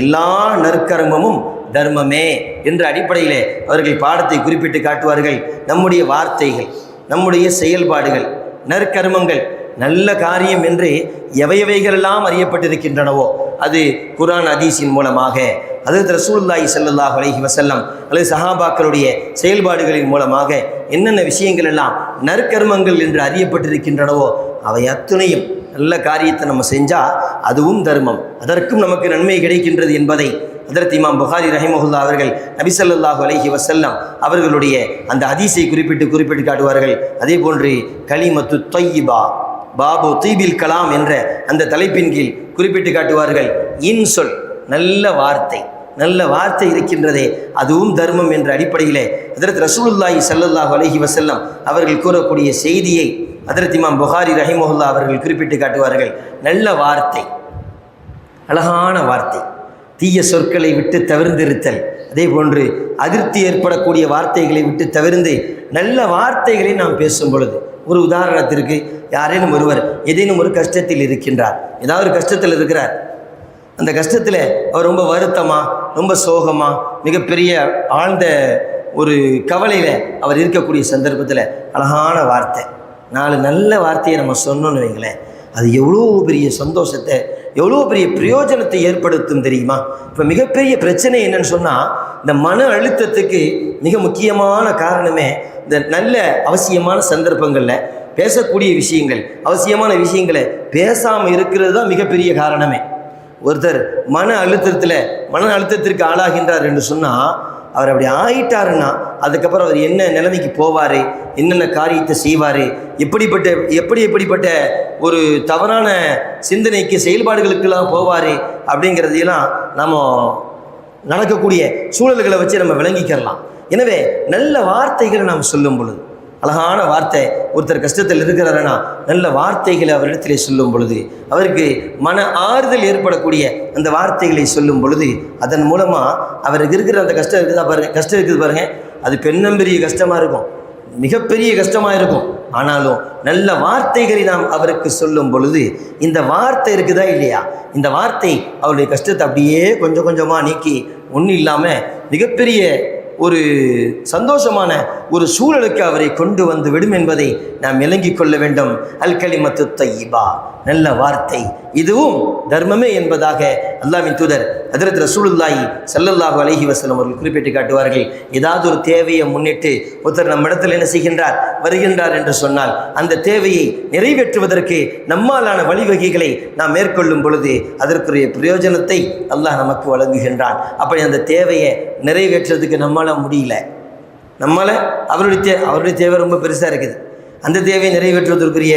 எல்லா நற்கர்மமும் தர்மமே என்ற அடிப்படையிலே அவர்கள் பாடத்தை குறிப்பிட்டு காட்டுவார்கள். நம்முடைய வார்த்தைகள், நம்முடைய செயல்பாடுகள், நற்கர்மங்கள், நல்ல காரியம் என்று எவையவைகளெல்லாம் அறியப்பட்டிருக்கின்றனவோ அது குர்ஆன் ஹதீஸின் மூலமாக, ஹஜ்ரத் ரசூலுல்லாஹி ஸல்லல்லாஹு அலைஹி வஸல்லம் அல்லது சஹாபாக்களுடைய செயல்பாடுகளின் மூலமாக என்னென்ன விஷயங்கள் எல்லாம் நற்கர்மங்கள் என்று அறியப்பட்டிருக்கின்றனவோ அவை அத்துணையும் நல்ல காரியத்தை நம்ம செஞ்சால் அதுவும் தர்மம், அதற்கும் நமக்கு நன்மை கிடைக்கின்றது என்பதை ஹஜ்ரத் இமாம் புகாரி ரஹிமஹுல்லா அவர்கள் நபி ஸல்லல்லாஹு அலைஹி வஸல்லம் அவர்களுடைய அந்த ஹதீஸை குறிப்பிட்டு காட்டுவார்கள். அதே போன்று கலிமத்து த்வையிபா பாபு தீபில் கலாம் என்ற அந்த தலைப்பின் கீழ் குறிப்பிட்டு காட்டுவார்கள், இன்சொல், நல்ல வார்த்தை இருக்கின்றதே அதுவும் தர்மம் என்ற அடிப்படையிலே ஹஜ்ரத் ரசூலுல்லாஹி ஸல்லல்லாஹு அலைஹி வஸல்லம் அவர்கள் கூறக்கூடிய செய்தியை ஹஜ்ரத் இமாம் புகாரி ரஹிமஹுல்லா அவர்கள் குறிப்பிட்டு காட்டுவார்கள். நல்ல வார்த்தை, அழகான வார்த்தை, தீய சொற்களை விட்டு தவிர்ந்திருத்தல், அதே போன்று அதிருப்தி ஏற்படக்கூடிய வார்த்தைகளை விட்டு தவிர்ந்து நல்ல வார்த்தைகளை நாம் பேசும் பொழுது, ஒரு உதாரணத்திற்கு யாரேனும் ஒருவர் ஏதேனும் ஒரு கஷ்டத்தில் இருக்கின்றார், ஏதாவது ஒரு கஷ்டத்தில் இருக்கிறார், அந்த கஷ்டத்தில் அவர் ரொம்ப வருத்தமாக, ரொம்ப சோகமாக, மிகப்பெரிய ஆழ்ந்த ஒரு கவலையில் அவர் இருக்கக்கூடிய சந்தர்ப்பத்தில் அழகான வார்த்தை, 4 நல்ல வார்த்தையை நம்ம சொன்னோன்னு வைங்களேன், அது எவ்வளோ பெரிய சந்தோஷத்தை, எவ்வளோ பெரிய பிரயோஜனத்தை ஏற்படுத்தும் தெரியுமா? இப்போ மிகப்பெரிய பிரச்சனை என்னன்னு சொன்னால், இந்த மன அழுத்தத்துக்கு மிக முக்கியமான காரணமே இந்த நல்ல அவசியமான சந்தர்ப்பங்களில் பேசக்கூடிய விஷயங்கள், அவசியமான விஷயங்களை பேசாமல் இருக்கிறது தான் மிகப்பெரிய காரணமே. ஒருத்தர் மன அழுத்தத்திற்கு ஆளாகின்றார் என்று சொன்னால், அவர் அப்படி ஆயிட்டாருன்னா அதுக்கப்புறம் அவர் என்ன நிலைமைக்கு போவார், என்னென்ன காரியத்தை செய்வார், எப்படிப்பட்ட ஒரு தவறான சிந்தனைக்கு செயல்பாடுகளுக்கெல்லாம் போவார் அப்படிங்கிறதையெல்லாம் நம்ம நடக்கக்கூடிய சூழல்களை வச்சு நம்ம விளங்கிக்கிறலாம். எனவே நல்ல வார்த்தைகளை நாம் சொல்லும் பொழுது, அழகான வார்த்தை, ஒருத்தர் கஷ்டத்தில் இருக்கிறாருன்னா நல்ல வார்த்தைகளை அவரிடத்திலே சொல்லும் பொழுது, அவருக்கு மன ஆறுதல் ஏற்படக்கூடிய அந்த வார்த்தைகளை சொல்லும் பொழுது, அதன் மூலமாக அவருக்கு இருக்கிற அந்த கஷ்டம் இருக்குது பாருங்கள், அது பெரிய கஷ்டமாக இருக்கும், மிகப்பெரிய கஷ்டமாக இருக்கும். ஆனாலும் நல்ல வார்த்தைகளை நாம் அவருக்கு சொல்லும் பொழுது, இந்த வார்த்தை இருக்குதா இல்லையா, இந்த வார்த்தை அவருடைய கஷ்டத்தை அப்படியே கொஞ்சம் கொஞ்சமாக நீக்கி ஒன்றும் இல்லாமல் மிகப்பெரிய ஒரு சந்தோஷமான ஒரு சூழலுக்கு அவரை கொண்டு வந்து விடும் என்பதை நாம் விளங்கிக் கொள்ள வேண்டும். அல் கலிமத்து தய்யிபா, நல்ல வார்த்தை, இதுவும் தர்மமே என்பதாக அல்லாஹ்வின் தூதர் ஹஜ்ரத் ரசூலுல்லாஹி ஸல்லல்லாஹு அலைஹி வஸல்லம் அவர்கள் குறிப்பிட்டு காட்டுவார்கள். ஏதாவது ஒரு தேவையை முன்னிட்டு ஒருத்தர் நம்ம இடத்துல என்ன செய்கின்றார், வருகின்றார் என்று சொன்னால் அந்த தேவையை நிறைவேற்றுவதற்கு நம்மாலான வழிவகைகளை நாம் மேற்கொள்ளும் பொழுது அதற்குரிய பிரயோஜனத்தை அல்லாஹ் நமக்கு வழங்குகின்றான். அப்படி அந்த தேவையை நிறைவேற்றுறதுக்கு நம்மளால் முடியல, அவருடைய தேவை ரொம்ப பெருசாக இருக்குது, அந்த தேவையை நிறைவேற்றுவதற்குரிய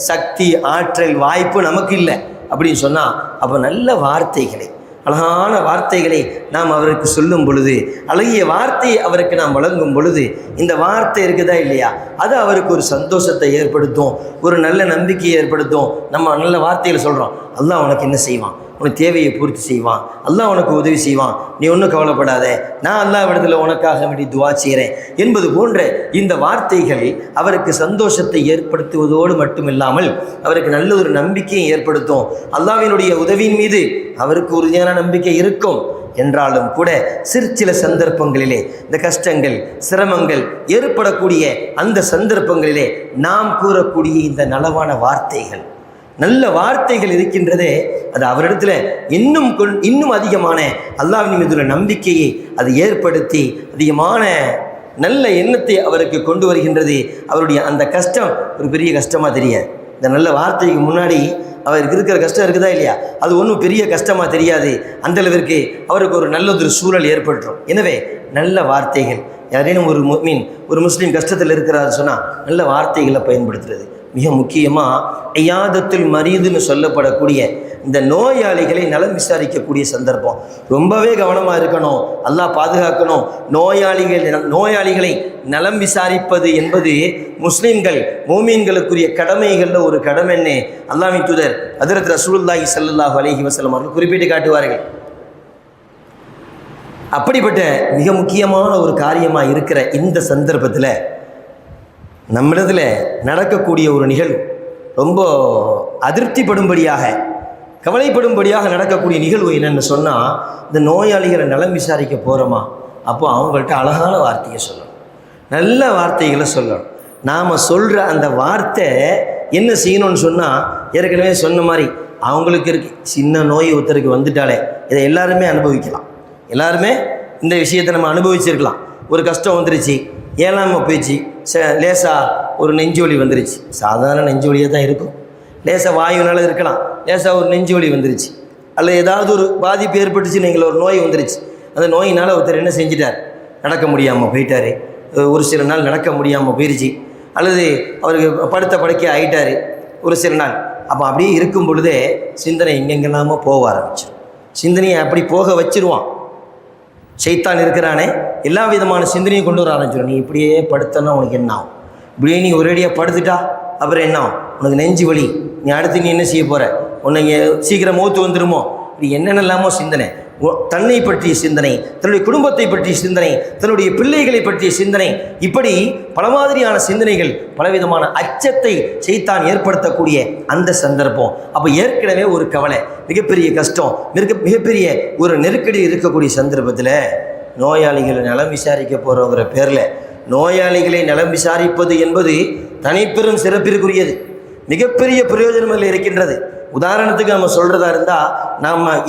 சக்தி, ஆற்றல், வாய்ப்பு நமக்கு இல்லை அப்படின்னு சொன்னால், அப்போ நல்ல வார்த்தைகளை, அழகான வார்த்தைகளை நாம் அவருக்கு சொல்லும் பொழுது, அழகிய வார்த்தையை அவருக்கு நாம் வழங்கும் பொழுது, இந்த வார்த்தை இருக்குதா இல்லையா, அது அவருக்கு ஒரு சந்தோஷத்தை ஏற்படுத்தும், ஒரு நல்ல நம்பிக்கையை ஏற்படுத்தும். நம்ம நல்ல வார்த்தைகளை சொல்கிறோம், அல்லாஹ் உனக்கு என்ன செய்வான், உனக்கு தேவையை பூர்த்தி செய்வான், அல்லாஹ் உனக்கு உதவி செய்வான், நீ ஒன்றும் கவலைப்படாத, நான் அல்லாஹ் இடத்துல உனக்காக வேண்டி துவா செய்கிறேன் என்பது போன்ற இந்த வார்த்தைகள் அவருக்கு சந்தோஷத்தை ஏற்படுத்துவதோடு மட்டுமில்லாமல் அவருக்கு நல்ல ஒரு நம்பிக்கையை ஏற்படுத்தும். அல்லாஹ்வினுடைய உதவியின் மீது அவருக்கு உறுதியான நம்பிக்கை இருக்கும் என்றாலும் கூட சில சந்தர்ப்பங்களிலே இந்த கஷ்டங்கள், சிரமங்கள் ஏற்படக்கூடிய அந்த சந்தர்ப்பங்களிலே நாம் கூறக்கூடிய இந்த நலவான வார்த்தைகள், நல்ல வார்த்தைகள் இருக்கின்றதே, அது அவரிடத்துல இன்னும் அதிகமான அல்லாஹ்வின் மீதுள்ள நம்பிக்கையை அது ஏற்படுத்தி அதிகமான நல்ல எண்ணத்தை அவருக்கு கொண்டு வருகின்றது. அவருடைய அந்த கஷ்டம் ஒரு பெரிய கஷ்டமாக தெரியாது. இந்த நல்ல வார்த்தைக்கு முன்னாடி அவருக்கு இருக்கிற கஷ்டம் இருக்குதா இல்லையா, அது ஒன்றும் பெரிய கஷ்டமாக தெரியாது. அந்தளவிற்கு அவருக்கு ஒரு நல்லதொரு சூழல் ஏற்பட்டுரும். எனவே நல்ல வார்த்தைகள், யாரேனும் ஒரு முஸ்லீம் கஷ்டத்தில் இருக்கிறாரு சொன்னால் நல்ல வார்த்தைகளை பயன்படுத்துறது மிக முக்கியமாக. ஐயாதத்துல் மரீதுன்னு சொல்லப்படக்கூடிய இந்த நோயாளிகளை நலம் விசாரிக்கக்கூடிய சந்தர்ப்பம் ரொம்பவே கவனமாக இருக்கணும். அல்லாஹ் பாதுகாக்கணும். நோயாளிகளை நலம் விசாரிப்பது என்பது முஸ்லீம்கள் மோமீன்களுக்குரிய கடமைகளில் ஒரு கடமைன்னு அல்லாஹ்வின் தூதர் ஹஜ்ரத் ரசூலுல்லாஹி ஸல்லல்லாஹு அலைஹி வஸல்லம் அவர்கள் குறிப்பிட்டு காட்டுவார்கள். அப்படிப்பட்ட மிக முக்கியமான ஒரு காரியமாக இருக்கிற இந்த சந்தர்ப்பத்தில் நம்மிடத்தில் நடக்கக்கூடிய ஒரு நிகழ்வு, ரொம்ப அதிருப்திப்படும்படியாக, கவலைப்படும்படியாக நடக்கக்கூடிய நிகழ்வு என்னென்னு சொன்னால், இந்த நோயாளிகளை நலம் விசாரிக்க போகிறோமா, அப்போ அவங்கள்ட்ட அழகான வார்த்தையை சொல்லணும், நல்ல வார்த்தைகளை சொல்லணும். நாம் சொல்கிற அந்த வார்த்தை என்ன செய்யணும்னு சொன்னால், ஏற்கனவே சொன்ன மாதிரி அவங்களுக்கு சின்ன நோய் ஒருத்தருக்கு வந்துட்டாலே இதை எல்லாருமே அனுபவிக்கலாம். எல்லாருமே இந்த விஷயத்தை நம்ம அனுபவிச்சிருக்கலாம். ஒரு கஷ்டம் வந்துருச்சு, ஏழாமல் போயிடுச்சு, லேசாக ஒரு நெஞ்சு வலி வந்துருச்சு, சாதாரண நெஞ்சு வலியாக தான் இருக்கும், லேசாக வாயுனால இருக்கலாம், லேசாக ஒரு நெஞ்சு வலி வந்துருச்சு, அல்லது ஏதாவது ஒரு பாதிப்பு ஏற்பட்டுச்சு, நீங்கள் ஒரு நோய் வந்துருச்சு, அந்த நோயினால் ஒருத்தர் என்ன செஞ்சிட்டார், நடக்க முடியாமல் போயிட்டார், ஒரு சில நாள் நடக்க முடியாமல் போயிடுச்சு, அல்லது அவருக்கு படுத்த படுக்கை ஆகிட்டார் ஒரு சில நாள். அப்போ அப்படியே இருக்கும் பொழுதே சிந்தனை எங்கெங்கெல்லாமோ போக ஆரம்பிச்சிடும். சிந்தனையை அப்படி போக வச்சிருவான். ஷைத்தான் இருக்கிறானே, எல்லா விதமான சிந்தனையும் கொண்டு வர ஆரம்பிச்சிடும். நீ இப்படியே படுத்தனா உனக்கு என்ன ஆகும், இப்படியே நீ ஒரேடியாக படுத்துட்டா அப்புறம் என்ன ஆகும், உனக்கு நெஞ்சு வலி, நீ அடுத்து நீ என்ன செய்ய போகிற, உன்னை சீக்கிரம் மூத்து வந்துடுமோ, இப்படி என்னென்னலாமோ சிந்தனை, தன்னை பற்றிய சிந்தனை, தன்னுடைய குடும்பத்தை பற்றிய சிந்தனை, தன்னுடைய பிள்ளைகளை பற்றிய சிந்தனை, இப்படி பல மாதிரியான சிந்தனைகள், பலவிதமான அச்சத்தை ஷைத்தான் ஏற்படுத்தக்கூடிய அந்த சந்தர்ப்பம். அப்போ ஏற்கனவே ஒரு கவலை, மிகப்பெரிய கஷ்டம், மிகப்பெரிய ஒரு நெருக்கடி இருக்கக்கூடிய சந்தர்ப்பத்தில் நோயாளிகளை நலம் விசாரிக்க போகிறோங்கிற பேரில் நோயாளிகளை நலம் விசாரிப்பது என்பது தனிப்பெரும் சிறப்பிற்குரியது, மிகப்பெரிய பிரயோஜனங்கள் இருக்கின்றது. உதாரணத்துக்கு நம்ம சொல்கிறதா இருந்தால்,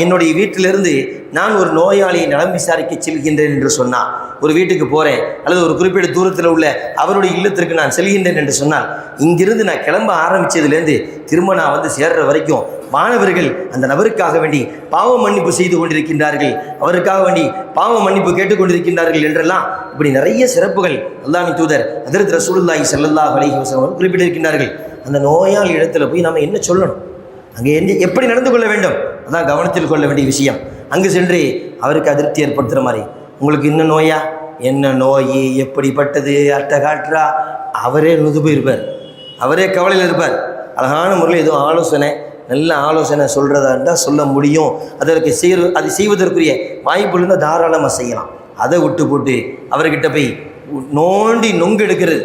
என்னுடைய வீட்டிலிருந்து நான் ஒரு நோயாளியை நலம் விசாரிக்க செல்கின்றேன் என்று சொன்னால், ஒரு வீட்டுக்கு போகிறேன் அல்லது ஒரு குறிப்பிட்ட தூரத்தில் உள்ள அவருடைய இல்லத்திற்கு நான் செல்கின்றேன் என்று சொன்னால், இங்கிருந்து நான் கிளம்ப ஆரம்பித்ததுலேருந்து திரும்ப நான் வந்து சேர்ற வரைக்கும் மாணவர்கள் அந்த நபருக்காக வேண்டி பாவ மன்னிப்பு செய்து கொண்டிருக்கின்றார்கள், அவருக்காக வேண்டி பாவ மன்னிப்பு கேட்டுக்கொண்டிருக்கின்றார்கள் என்றெல்லாம் இப்படி நிறைய சிறப்புகள் அல்லாஹ்வின் தூதர் ஹஜ்ரத் ரசூலுல்லாஹி ஸல்லல்லாஹு அலைஹி வஸல்லம் குறிப்பிட்டிருக்கின்றார்கள். அந்த நோயாளி இடத்துல போய் நாம் என்ன சொல்லணும், அங்கே எப்படி நடந்து கொள்ள வேண்டும், அதான் கவனத்தில் கொள்ள வேண்டிய விஷயம். அங்கு சென்று அவருக்கு அதிருப்தி ஏற்படுத்துகிற மாதிரி, உங்களுக்கு இன்னும் நோயா, என்ன நோய், எப்படிப்பட்டது, அட்டை காட்டுறா, அவரே நொந்து போயிருப்பார், அவரே கவலையில் இருப்பார். அழகான முறையில் எதுவும் ஆலோசனை, நல்ல ஆலோசனை சொல்கிறதா இருந்தால் சொல்ல முடியும். அது செய்வதற்குரிய வாய்ப்பு இருந்தால் தாராளமாக செய்யலாம். அதை விட்டு போட்டு அவர்கிட்ட போய் நோண்டி நொங்கு எடுக்கிறது.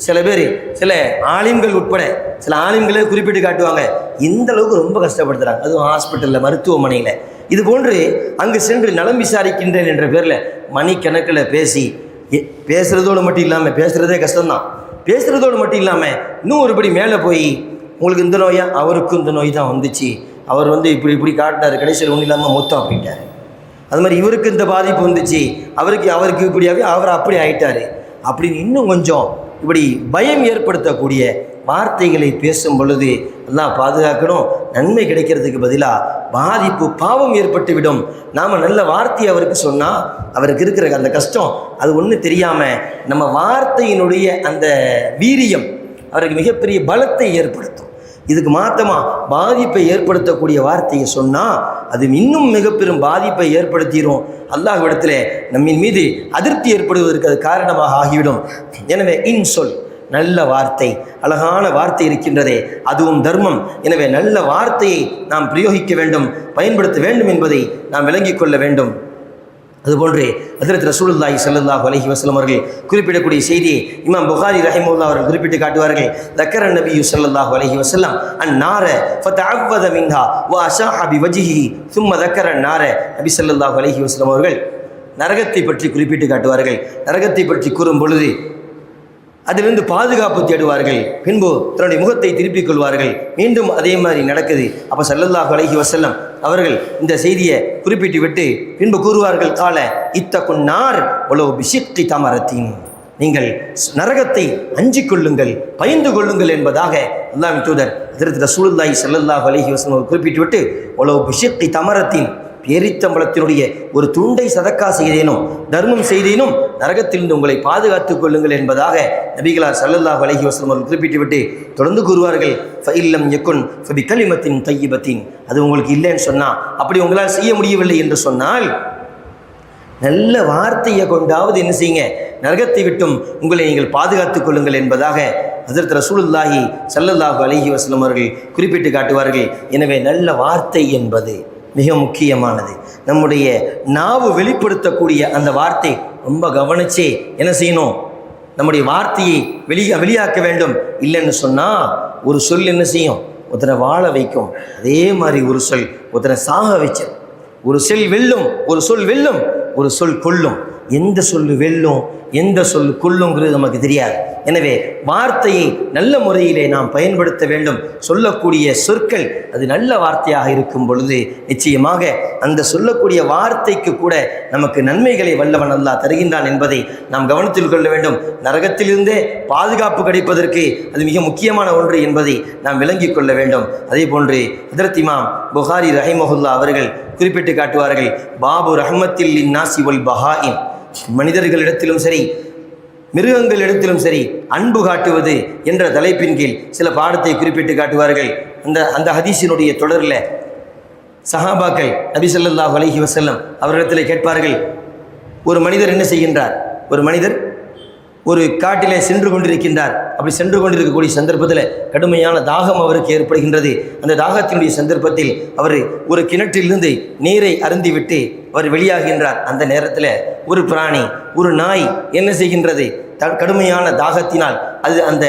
சில ஆலிம்கள் உட்பட சில ஆலிம்களே குறிப்பிட்டு காட்டுவாங்க, இந்த அளவுக்கு ரொம்ப கஷ்டப்படுத்துகிறாங்க, அதுவும் ஹாஸ்பிட்டலில், மருத்துவமனையில். இது போன்று அங்கு சென்று நலம் விசாரிக்கின்றேன் என்ற பேரில் மணிக்கணக்கில் பேசி பேசுகிறதோடு மட்டும் இல்லாமல், பேசுகிறதே கஷ்டம்தான், பேசுகிறதோடு மட்டும் இல்லாமல் இன்னும் ஒருபடி மேலே போய் உங்களுக்கு இந்த நோயா, அவருக்கும் இந்த நோய் தான் வந்துச்சு, அவர் இப்படி காட்டினார், கடைசியில் ஒன்றும் இல்லாமல் மொத்தம் அப்படின்ட்டார். அது மாதிரி இவருக்கு இந்த பாதிப்பு வந்துச்சு, அவருக்கு இப்படியாகவே அவர் அப்படி ஆயிட்டார் அப்படின்னு இன்னும் கொஞ்சம் இப்படி பயம் ஏற்படுத்தக்கூடிய வார்த்தைகளை பேசும் பொழுது எல்லாம் பாதுகாக்கணும். நன்மை கிடைக்கிறதுக்கு பதிலாக பாதிப்பு, பாவம் ஏற்பட்டு விடும். நாம் நல்ல வார்த்தையை அவருக்கு சொன்னால் அவருக்கு இருக்கிற அந்த கஷ்டம் அது ஒன்றும் தெரியாமல் நம்ம வார்த்தையினுடைய அந்த வீரியம் அவருக்கு மிகப்பெரிய பலத்தை ஏற்படுத்தும். இதுக்கு மாற்றமாக பாதிப்பை ஏற்படுத்தக்கூடிய வார்த்தையை சொன்னால் அது இன்னும் மிகப்பெரும் பாதிப்பை ஏற்படுத்திடும். அல்லாஹ்விடத்தில் நம்மின் மீது அதிருப்தி ஏற்படுவதற்கு அது காரணமாக ஆகிவிடும். எனவே இன்சொல், நல்ல வார்த்தை, அழகான வார்த்தை இருக்கின்றதே அதுவும் தர்மம். எனவே நல்ல வார்த்தையை நாம் பிரயோகிக்க வேண்டும், பயன்படுத்த வேண்டும் என்பதை நாம் விளங்கிக் கொள்ள வேண்டும். அதுபோன்று ஹஜ்ரத் ரசூலுல்லாஹி ஸல்லல்லாஹு அலைஹி வஸல்லம் அவர்கள் குறிப்பிடக்கூடிய செய்தியை இமாம் புகாரி ரஹிமஹுல்லாஹ் அவர்கள் குறிப்பிட்டு காட்டுவார்கள். தக்கர நபியு ஸல்லல்லாஹு அலைஹி வஸல்லம் அந்நார ஃபதஅவ்வத மின்ஹா வ அஷாஹ பிவஜ்ஹிஹி ثم ذكر النار. நபி ஸல்லல்லாஹு அலைஹி வஸல்லம் அவர்கள் நரகத்தை பற்றி குறிப்பிட்டு காட்டுவார்கள். நரகத்தை பற்றி கூறும் பொழுது அதிலிருந்து பாதுகாப்பு தேடுவார்கள், பின்பு தன்னுடைய முகத்தை திருப்பிக் கொள்வார்கள். மீண்டும் அதே மாதிரி நடக்குது. அப்போ ஸல்லல்லாஹு அலைஹி வஸல்லம் அவர்கள் இந்த செய்தியை குறிப்பிட்டு விட்டு பின்பு கூறுவார்கள், கால இத்தகுன்னார் ஒலோ பிஷித்தி தமரத்தின், நீங்கள் நரகத்தை அஞ்சிக் கொள்ளுங்கள், பயந்து கொள்ளுங்கள் என்பதாக அல்லாஹ்வின் தூதர் ஹஜ்ரத் ரசூலுல்லாஹி ஸல்லல்லாஹு அலைஹி வஸல்லம் குறிப்பிட்டு விட்டு ஒலோ பிஷித்தி தமரத்தின், பேரித்தம்பளத்தினுடைய ஒரு துண்டை சதக்கா செய்தேனும் தர்மம் செய்தேனும் நரகத்திலிருந்து உங்களை பாதுகாத்துக் கொள்ளுங்கள் என்பதாக நபிகளார் ஸல்லல்லாஹு அலைஹி வஸல்லம் அவர்கள் குறிப்பிட்டு விட்டு தொடர்ந்து கூறுவார்கள், ஃபஇல்லம் யகுன் ஃபபிகலிமத்தின் தய்யிபத்தின், அது உங்களுக்கு இல்லைன்னு சொன்னால், அப்படி உங்களால் செய்ய முடியவில்லை என்று சொன்னால் நல்ல வார்த்தையை கொண்டாவது என்ன செய்யுங்க, நரகத்தை விட்டும் உங்களை நீங்கள் பாதுகாத்துக் கொள்ளுங்கள் என்பதாக ஹஜ்ரத் ரசூலுல்லாஹி ஸல்லல்லாஹு அலைஹி வஸல்லம் அவர்கள் குறிப்பிட்டு காட்டுவார்கள். எனவே நல்ல வார்த்தை என்பது மிக முக்கியமானது. நம்முடைய நாவு வெளிப்படுத்தக்கூடிய அந்த வார்த்தை ரொம்ப கவனிச்சே என்ன செய்யணும், நம்முடைய வார்த்தையை வெளியாக்க வேண்டும். இல்லைன்னு சொன்னால் ஒரு சொல் என்ன செய்யும், ஒருத்தனை வாழ வைக்கும். அதே மாதிரி ஒரு சொல் ஒருத்தனை சாக வச்சு, ஒரு சொல் வெல்லும், ஒரு சொல் வெல்லும், ஒரு சொல் கொல்லும். எந்த சொல் வெல்லும், எந்த சொல் கொல்லுங்கிறது நமக்கு தெரியாது. எனவே வார்த்தையை நல்ல முறையிலே நாம் பயன்படுத்த வேண்டும். சொல்லக்கூடிய சொற்கள் அது நல்ல வார்த்தையாக இருக்கும் பொழுது நிச்சயமாக அந்த சொல்லக்கூடிய வார்த்தைக்கு கூட நமக்கு நன்மைகளை வல்லவன் அல்லாஹ் தருகின்றான் என்பதை நாம் கவனத்தில் கொள்ள வேண்டும். நரகத்திலிருந்தே பாதுகாப்பு கிடைப்பதற்கு அது மிக முக்கியமான ஒன்று என்பதை நாம் விளங்கிக் கொள்ள வேண்டும். அதே போன்று ஹஜ்ரத் இமாம் புகாரி ரஹிமஹுல்லாஹ் அவர்கள் குறிப்பிட்டு காட்டுவார்கள், பாபு ரஹ்மத்தில் லின்னாசி வல் பஹாயின், மனிதர்களிடத்திலும் சரி மிருகங்களிடத்திலும் சரி அன்பு காட்டுவது என்ற தலைப்பின் கீழ் சில பாடத்தை குறிப்பிட்டு காட்டுவார்கள். அந்த ஹதீஸினுடைய தொடரில் சஹாபாக்கள் நபி ஸல்லல்லாஹு அலைஹி வஸல்லம் அவர்களிடத்தில் கேட்பார்கள், ஒரு மனிதர் என்ன செய்கின்றார், ஒரு மனிதர் ஒரு காட்டிலே சென்று கொண்டிருக்கின்றார். அப்படி சென்று கொண்டிருக்கக்கூடிய சந்தர்ப்பத்தில் கடுமையான தாகம் அவருக்கு ஏற்படுகின்றது. அந்த தாகத்தினுடைய சந்தர்ப்பத்தில் அவர் ஒரு கிணற்றிலிருந்து நீரை அருந்திவிட்டு அவர் வெளியாகின்றார். அந்த நேரத்தில் ஒரு பிராணி, ஒரு நாய் என்ன செய்கின்றது, கடுமையான தாகத்தினால் அது அந்த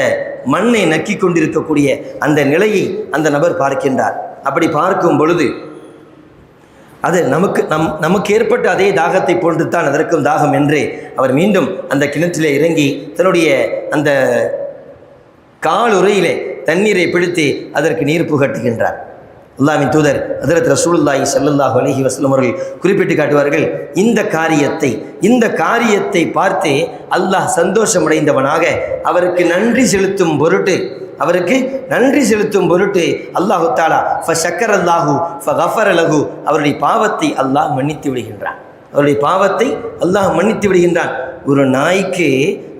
மண்ணை நக்கி கொண்டிருக்கக்கூடிய அந்த நிலையை அந்த நபர் பார்க்கின்றார். அப்படி பார்க்கும் பொழுது அது நமக்கு ஏற்பட்ட அதே தாகத்தை போன்று தான் அதற்கும் தாகம் என்று அவர் மீண்டும் அந்த கிணற்றிலே இறங்கி தன்னுடைய அந்த காலுறையிலே தண்ணீரை பிடித்து அதற்கு நீர் புகட்டுகின்றார். அல்லாஹ்வின் தூதர் ஹஜ்ரத் ரசூலுல்லாஹி ஸல்லல்லாஹு அலைஹி வஸல்லம் அவர்கள் குறிப்பிட்டு காட்டுவார்கள், இந்த காரியத்தை பார்த்து அல்லாஹ் சந்தோஷமடைந்தவனாக அவருக்கு நன்றி செலுத்தும் பொருட்டு அல்லாஹு தஆலா ஃபஷக்கரல்லாஹு ஃபகஃபரலஹு, அவருடைய பாவத்தை அல்லாஹ் மன்னித்து விடுகின்றான். ஒரு நாய்க்கு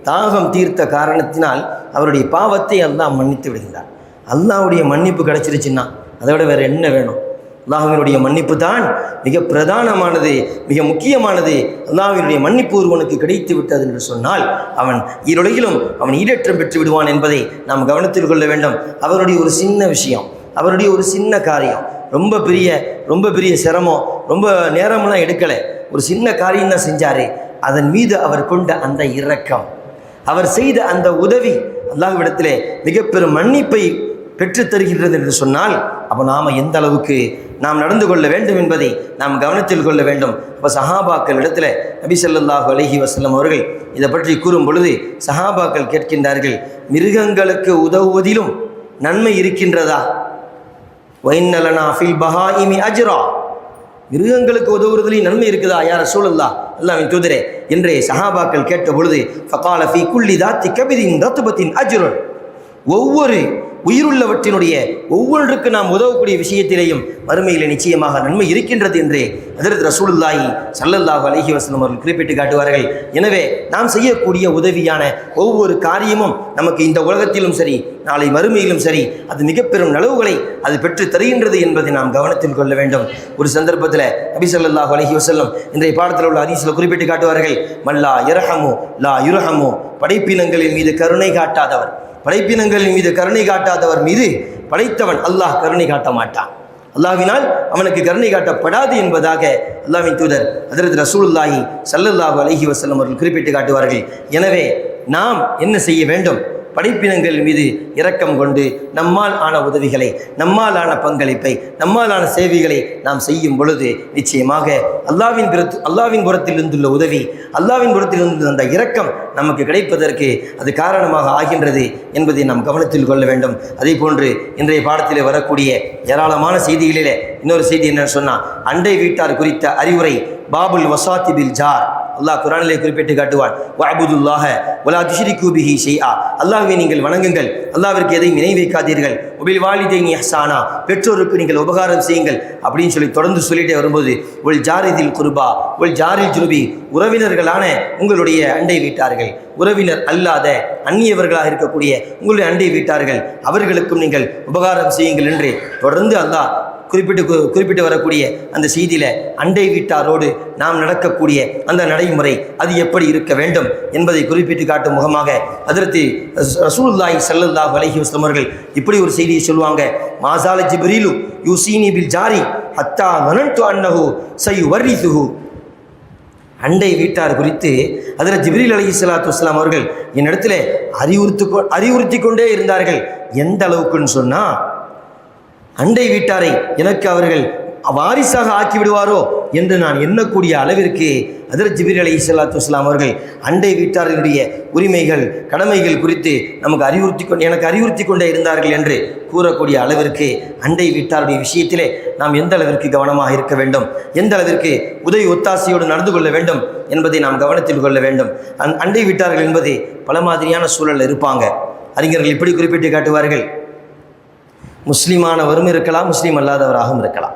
தாகம் தீர்த்த காரணத்தினால் அவருடைய பாவத்தை அல்லாஹ் மன்னித்து விடுகின்றான். அல்லாஹ்வுடைய மன்னிப்பு கிடைச்சிருச்சுன்னா அதை விட வேறு என்ன வேணும்? அல்லாஹ்வினுடைய மன்னிப்பு தான் மிக பிரதானமானது, மிக முக்கியமானது. அல்லாஹ்வினுடைய மன்னிப்பு ஒருவனுக்கு கிடைத்து விட்டது என்று சொன்னால் அவன் இருளையிலும் அவன் ஈடேற்றம் பெற்று விடுவான் என்பதை நாம் கவனத்தில் கொள்ள வேண்டும். அவருடைய ஒரு சின்ன விஷயம், அவருடைய ஒரு சின்ன காரியம், ரொம்ப பெரிய சிரமம், ரொம்ப நேரமெல்லாம் எடுக்கலை, ஒரு சின்ன காரியம் தான் செஞ்சார். அதன் மீது அவர் கொண்ட அந்த இரக்கம், அவர் செய்த அந்த உதவி அல்லாஹ்விடத்திலே மிக பெரும் மன்னிப்பை பெற்று தருகின்றது என்று சொன்னால் அப்போ நாம் எந்த அளவுக்கு நாம் நடந்து கொள்ள வேண்டும் என்பதை நாம் கவனத்தில் கொள்ள வேண்டும். இப்போ சஹாபாக்கள் இடத்துல நபி ஸல்லல்லாஹு அலைஹி வஸல்லம் அவர்கள் இதை பற்றி கூறும் பொழுது சஹாபாக்கள் கேட்கின்றார்கள், மிருகங்களுக்கு உதவுவதிலும் நன்மை இருக்கின்றதா? வைன்னலனா ஃபில் பஹாயிமி அஜ்ரா, மிருகங்களுக்கு உதவுறதுலையும் நன்மை இருக்குதா யா ரசூலல்லாஹ், அல்லாஹ்வின் தூதரே என்று சஹாபாக்கள் கேட்ட பொழுது ஃபகால ஃபீ குல்லி தாத்தி கபிதின் ரத்பத்தின் அஜ்ருன், ஒவ்வொரு உயிருள்ளவற்றினுடைய ஒவ்வொன்றுக்கு நாம் உதவக்கூடிய விஷயத்திலேயும் மறுமையில் நிச்சயமாக நன்மை இருக்கின்றது என்று ஹஜ்ரத் ரசூலுல்லாஹி ஸல்லல்லாஹு அலைஹி வஸல்லம் அவர்கள் குறிப்பிட்டு காட்டுவார்கள். எனவே நாம் செய்யக்கூடிய உதவியான ஒவ்வொரு காரியமும் நமக்கு இந்த உலகத்திலும் சரி நாளை மறுமையிலும் சரி அது மிக பெரும் நலவுகளை அது பெற்று தருகின்றது என்பதை நாம் கவனத்தில் கொள்ள வேண்டும். ஒரு சந்தர்ப்பத்தில் நபி ஸல்லல்லாஹு அலைஹி வஸல்லம் இன்றைய பாடத்தில் உள்ள ஹதீஸில் குறிப்பிட்டு காட்டுவார்கள், மல்லா யர்ஹமு லா யுர்ஹமு, படைப்பினங்களின் மீது கருணை காட்டாதவர், படைப்பினங்களின் மீது கருணை காட்டாதவர் மீது படைத்தவன் அல்லாஹ் கருணை காட்ட மாட்டான், அல்லாஹ்வினால் அவனுக்கு கருணை காட்டப்படாது என்பதாக அல்லாஹ்வின் தூதர் ஹஜ்ரத் ரசூலுல்லாஹி ஸல்லல்லாஹு அலைஹி வஸல்லம் அவர்கள் குறிப்பிட்டு காட்டுவார்கள். எனவே நாம் என்ன செய்ய வேண்டும்? படைப்பினங்கள் மீது இரக்கம் கொண்டு நம்மால் ஆன உதவிகளை, நம்மால் ஆன பங்களிப்பை, நம்மால் ஆன சேவைகளை நாம் செய்யும் பொழுது நிச்சயமாக அல்லாஹ்வின் புறத்தில் இருந்துள்ள உதவி, அல்லாஹ்வின் புறத்தில் இருந்து அந்த இரக்கம் நமக்கு கிடைப்பதற்கு அது காரணமாக ஆகின்றது என்பதை நாம் கவனத்தில் கொள்ள வேண்டும். அதே போன்று இன்றைய பாடத்திலே வரக்கூடிய ஏராளமான செய்திகளிலே இன்னொரு செய்தி என்னன்னு சொன்னால், அண்டை வீட்டார் குறித்த அறிவுரை பாபுல் வசாத்தி பில் ஜார். அல்லாஹ் குர்ஆனிலே குறிப்பிட்டு காட்டுவான், வஅபுதுல்லாஹ வலா துஷ்ரிகு பிஹி ஷைஆ, அல்லாஹ்வை நீங்கள் வணங்குங்கள், அல்லாஹ்விற்கு எதையும் இணை வைக்காதீர்கள், வபில் வாலிதைனி இஹ்சானா, பெற்றோருக்கு நீங்கள் உபகாரம் செய்யுங்கள் அப்படின்னு சொல்லி தொடர்ந்து சொல்லிட்டே வரும்போது, ஒல் ஜாரிதில் குர்பா ஒல் ஜாரில் ஜுனுபி, உறவினர்களான உங்களுடைய அண்டை வீட்டார்கள், உறவினர் அல்லாத அந்நியவர்களாக இருக்கக்கூடிய உங்களுடைய அண்டை வீட்டார்கள், அவர்களுக்கும் நீங்கள் உபகாரம் செய்யுங்கள் என்று தொடர்ந்து அல்லாஹ் குறிப்பிட்டு வரக்கூடிய அந்த செய்தியில் அண்டை வீட்டாரோடு நாம் நடக்கக்கூடிய அந்த நடைமுறை அது எப்படி இருக்க வேண்டும் என்பதை குறிப்பிட்டு காட்டும் முகமாக ஹஜ்ரத் ரசூலுல்லாஹி ஸல்லல்லாஹு அலைஹி வஸல்லம் அவர்கள் இப்படி ஒரு செய்தியை சொல்லுவாங்க, மாசால ஜிப்ரீலு யூசீனி பில் ஜாரி ஹத்தா வனன்து அன்னஹு சயுவர்ரிதுஹு. அண்டை வீட்டார் குறித்து ஹஜ்ரத் ஜிப்ரீல் அலைஹிஸ்ஸலாத்து வஸ்ஸலாம் அவர்கள் என்னிடத்தில் அறிவுறுத்தி கொண்டே இருந்தார்கள். எந்த அளவுக்குன்னு சொன்னால், அண்டை வீட்டாரை எனக்கு அவர்கள் வாரிசாக ஆக்கி விடுவாரோ என்று நான் எண்ணக்கூடிய அளவிற்கு ஹஜ்ரத் ஜிப்ரீல் அலைஹிஸ்ஸலாத்து வஸ்ஸலாம் அவர்கள் அண்டை வீட்டாரினுடைய உரிமைகள், கடமைகள் குறித்து எனக்கு அறிவுறுத்தி கொண்டே இருந்தார்கள் என்று கூறக்கூடிய அளவிற்கு அண்டை வீட்டாருடைய விஷயத்திலே நாம் எந்த அளவிற்கு கவனமாக இருக்க வேண்டும், எந்த அளவிற்கு உதவி ஒத்தாசையோடு நடந்து கொள்ள வேண்டும் என்பதை நாம் கவனத்தில் கொள்ள வேண்டும். அண்டை வீட்டார்கள் என்பது பல மாதிரியான சூழல் இருப்பாங்க. அறிஞர்கள் இப்படி குறிப்பிட்டு காட்டுவார்கள், முஸ்லீமானவரும் இருக்கலாம், முஸ்லீம் அல்லாதவராகவும் இருக்கலாம்.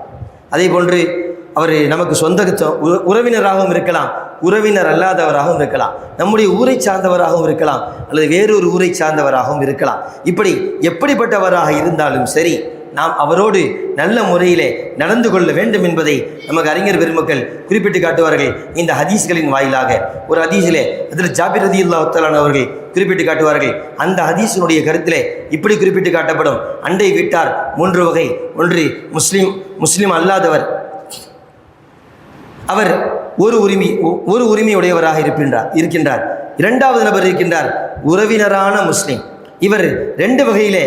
அதே போன்று அவர் நமக்கு சொந்த உறவினராகவும் இருக்கலாம், உறவினர் அல்லாதவராகவும் இருக்கலாம், நம்முடைய ஊரை சார்ந்தவராகவும் இருக்கலாம், அல்லது வேறொரு ஊரை சார்ந்தவராகவும் இருக்கலாம். இப்படி எப்படிப்பட்டவராக இருந்தாலும் சரி நாம் அவரோடு நல்ல முறையிலே நடந்து கொள்ள வேண்டும் என்பதை நமக்கு அறிஞர் பெருமக்கள் குறிப்பிட்டு காட்டுவார்கள். இந்த ஹதீஸ்களின் வாயிலாக ஒரு ஹதீஸிலே அதில் ஜாபிர் ரலியல்லாஹு தஆலா அவர்கள் குறிப்பிட்டு காட்டுவார்கள். அந்த ஹதீஸினுடைய கருத்திலே இப்படி குறிப்பிட்டு காட்டப்படும், அண்டை வீட்டார் 3 வகை. ஒன்று முஸ்லீம் அல்லாதவர், அவர் ஒரு உரிமையுடையவராக இருக்கின்றார். இரண்டாவது நபர் இருக்கின்றார் உறவினரான முஸ்லீம், இவர் 2 வகையிலே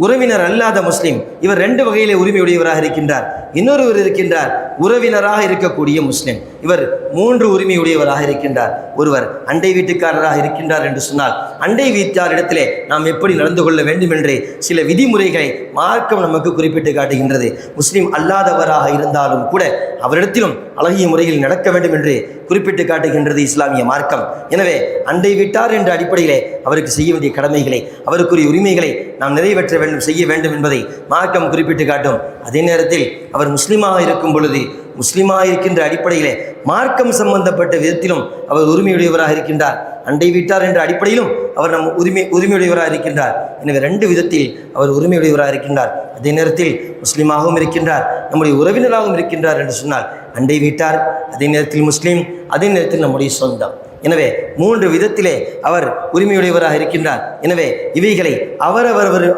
உறவினர் அல்லாத முஸ்லீம், இவர் 2 வகையிலே உரிமையுடையவராக இருக்கின்றார். இன்னொருவர் இருக்கின்றார் உறவினராக இருக்கக்கூடிய முஸ்லீம், இவர் 3 உரிமையுடையவராக இருக்கின்றார். ஒருவர் அண்டை வீட்டுக்காரராக இருக்கின்றார் என்று சொன்னால், அண்டை வீட்டாரிடத்திலே நாம் எப்படி நடந்து கொள்ள வேண்டும் என்று சில விதிமுறைகளை மார்க்கம் நமக்கு குறிப்பிட்டு காட்டுகின்றது. முஸ்லீம் அல்லாதவராக இருந்தாலும் கூட அவரிடத்திலும் அழகிய முறையில் நடக்க வேண்டும் என்று குறிப்பிட்டு காட்டுகின்றது இஸ்லாமிய மார்க்கம். எனவே அண்டை வீட்டார் என்ற அடிப்படையிலே அவருக்கு செய்ய வேண்டிய கடமைகளை, அவருக்குரிய உரிமைகளை நாம் நிறைவேற்ற வேண்டும், செய்ய வேண்டும் என்பதை மார்க்கம் குறிப்பிட்டு காட்டும். அதே நேரத்தில் அவர் முஸ்லீமாக இருக்கும் பொழுது, முஸ்லீமாக இருக்கின்ற அடிப்படையிலே மார்க்கம் சம்பந்தப்பட்ட விதத்திலும் அவர் உரிமையுடையவராக இருக்கின்றார். அண்டை வீட்டார் என்ற அடிப்படையிலும் அவர் நம் உரிமையுடையவராக இருக்கின்றார். எனவே 2 விதத்தில் அவர் உரிமையுடையவராக இருக்கின்றார். அதே நேரத்தில் முஸ்லீமாகவும் இருக்கின்றார், நம்முடைய உறவினராகவும் இருக்கின்றார் என்று சொன்னால் அண்டை வீட்டார், அதே நேரத்தில் முஸ்லீம், அதே நேரத்தில் நம்முடைய சொந்தம். எனவே 3 விதத்திலே அவர் உரிமையுடையவராக இருக்கின்றார். எனவே இவைகளை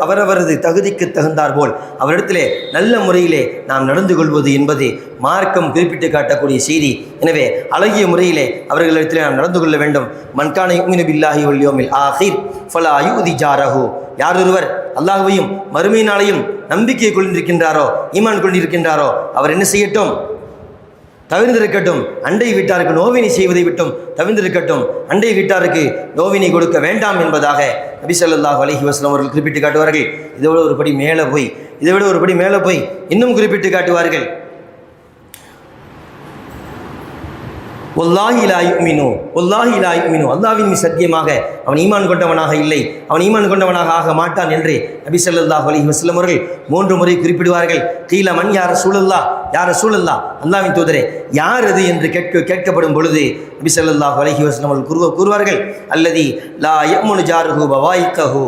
அவரவரது தகுதிக்கு தகுந்தார் போல் அவரிடத்திலே நல்ல முறையிலே நாம் நடந்து கொள்வது என்பது மார்க்கம் குறிப்பிட்டு காட்டக்கூடிய செய்தி. எனவே அழகிய முறையிலே அவர்களிடத்திலே நாம் நடந்து கொள்ள வேண்டும். மன்கான யுமினு பில்லாஹி வல் யௌமில் ஆகிர் ஃபலா யுதி ஜாரஹு. யாரொருவர் அல்லாஹ்வையும் மறுமை நாளையும் நம்பிக்கை கொண்டிருக்கின்றாரோ, ஈமான் கொண்டிருக்கின்றாரோ, அவர் என்ன செய்யட்டும்? தவிர்ந்திருக்கட்டும். அண்டை வீட்டாருக்கு நோவினை செய்வதை விட்டும் தவிர்ந்திருக்கட்டும். அண்டை வீட்டாருக்கு நோவினை கொடுக்க வேண்டாம் என்பதாக நபி ஸல்லல்லாஹு அலைஹி வஸல்லம் அவர்கள் குறிப்பிட்டு காட்டுவார்கள். இதை விட ஒரு படி மேலே போய் இன்னும் குறிப்பிட்டு காட்டுவார்கள். வல்லாஹி லா யுமினு அல்லாஹ்வின் மீது சத்தியமாக அவன் ஈமான் கொண்டவனாக இல்லை, அவன் ஈமான் கொண்டவனாக ஆக மாட்டான் என்று நபி ஸல்லல்லாஹு அலைஹி வஸல்லம் அவர்கள் 3 முறை குறிப்பிடுவார்கள். கீல மன் யா ரசூலல்லாஹ், யா ரசூலல்லாஹ், அல்லாஹ்வின் தூதரே யார் அது என்று கேட்கப்படும் பொழுது நபி ஸல்லல்லாஹு அலைஹி வஸல்லம் அவர்கள் கூறுவார்கள், அல்லதி லா யமுனு ஜாருஹு பவாயிக்கஹு.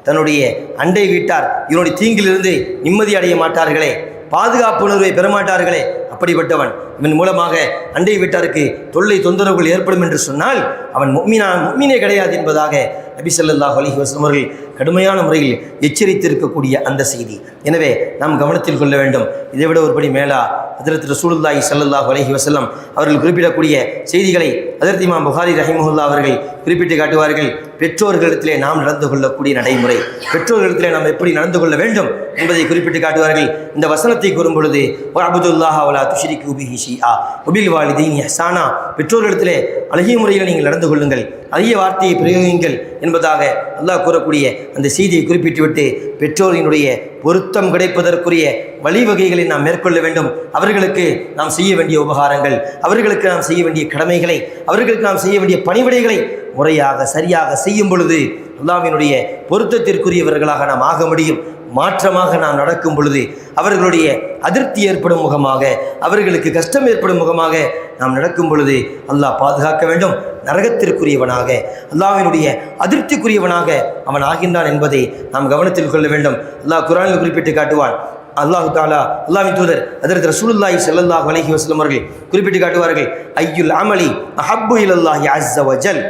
தன்னுடைய அண்டை வீட்டார் இவனுடைய தீங்கிலிருந்து நிம்மதி அடைய மாட்டார்களே, பாதுகாப்பு உணர்வை பெறமாட்டார்களே, அப்படிப்பட்டவன். இவன் மூலமாக அண்டை வீட்டாருக்கு தொல்லை தொந்தரவுகள் ஏற்படும் என்று சொன்னால் அவன் முஃமினே கிடையாது என்பதாக நபி ஸல்லல்லாஹு அலைஹி வஸல்லம் அவர்கள் கடுமையான முறையில் எச்சரித்திருக்கக்கூடிய அந்த செய்தி. எனவே நாம் கவனத்தில் கொள்ள வேண்டும். இதைவிட ஒருபடி மேலா ஹஜ்ரத் ரசூலுல்லாஹி ஸல்லல்லாஹு அலைஹி வஸல்லம் அவர்கள் குறிப்பிடக்கூடிய செய்திகளை ஹஜ்ரத் இமாம் புகாரி ரஹிமஹுல்லாஹ் அவர்கள் குறிப்பிட்டு காட்டுவார்கள். பெற்றோர்களிடத்திலே நாம் நடந்து கொள்ளக்கூடிய நடைமுறை, பெற்றோர்களிடத்திலே நாம் எப்படி நடந்து கொள்ள வேண்டும் என்பதை குறிப்பிட்டு காட்டுவார்கள். இந்த வசனத்தை கூறும் பொழுது வஅபுதுல்லாஹ வலா துஷ்ரிகு பிஹி ஷைஆ வபில் வாலிதைனி இஹ்சானா, பெற்றோர்களிடத்திலே அழகிய முறையில் நீங்கள் நடந்து கொள்ளுங்கள், அழகிய வார்த்தையை பிரயோகிங்கள் என்பதாக அல்லாஹ் கூறக்கூடிய அந்த செய்தியை குறிப்பிட்டுவிட்டு பெற்றோரினுடைய பொருத்தம் கிடைப்பதற்குரிய வழிவகைகளை நாம் மேற்கொள்ள வேண்டும். அவர்களுக்கு நாம் செய்ய வேண்டிய உபகாரங்கள், அவர்களுக்கு நாம் செய்ய வேண்டிய கடமைகளை, அவர்களுக்கு நாம் செய்ய வேண்டிய பணிவிடைகளை முறையாக சரியாக செய்யும் பொழுது அல்லாஹ்வினுடைய பொருத்தத்திற்குரியவர்களாக நாம் ஆக முடியும். மாற்றமாக நாம் நடக்கும் பொழுது அவர்களுடைய அதிருப்தி ஏற்படும் முகமாக, அவர்களுக்கு கஷ்டம் ஏற்படும் முகமாக நாம் நடக்கும் பொழுது அல்லாஹ் பாதுகாக்க வேண்டும். நரகத்திற்குரியவனாக, அல்லாஹ்வினுடைய அதிருப்திக்குரியவனாக அவன் ஆகின்றான் என்பதை நாம் கவனத்தில் கொள்ள வேண்டும். அல்லாஹ் குர்ஆனில் குறிப்பிட்டு காட்டுவான். அல்லாஹு தாலா அல்லாஹ்வின் தூதர் ஹஜ்ரத் ரசூலுல்லாஹி ஸல்லல்லாஹு அலைஹி வஸல்லம் அவர்கள் குறிப்பிட்டு காட்டுவார்கள், ஐயுல் அமலி அஹப்பு இலல்லாஹி அஸ்ஸ வஜல்.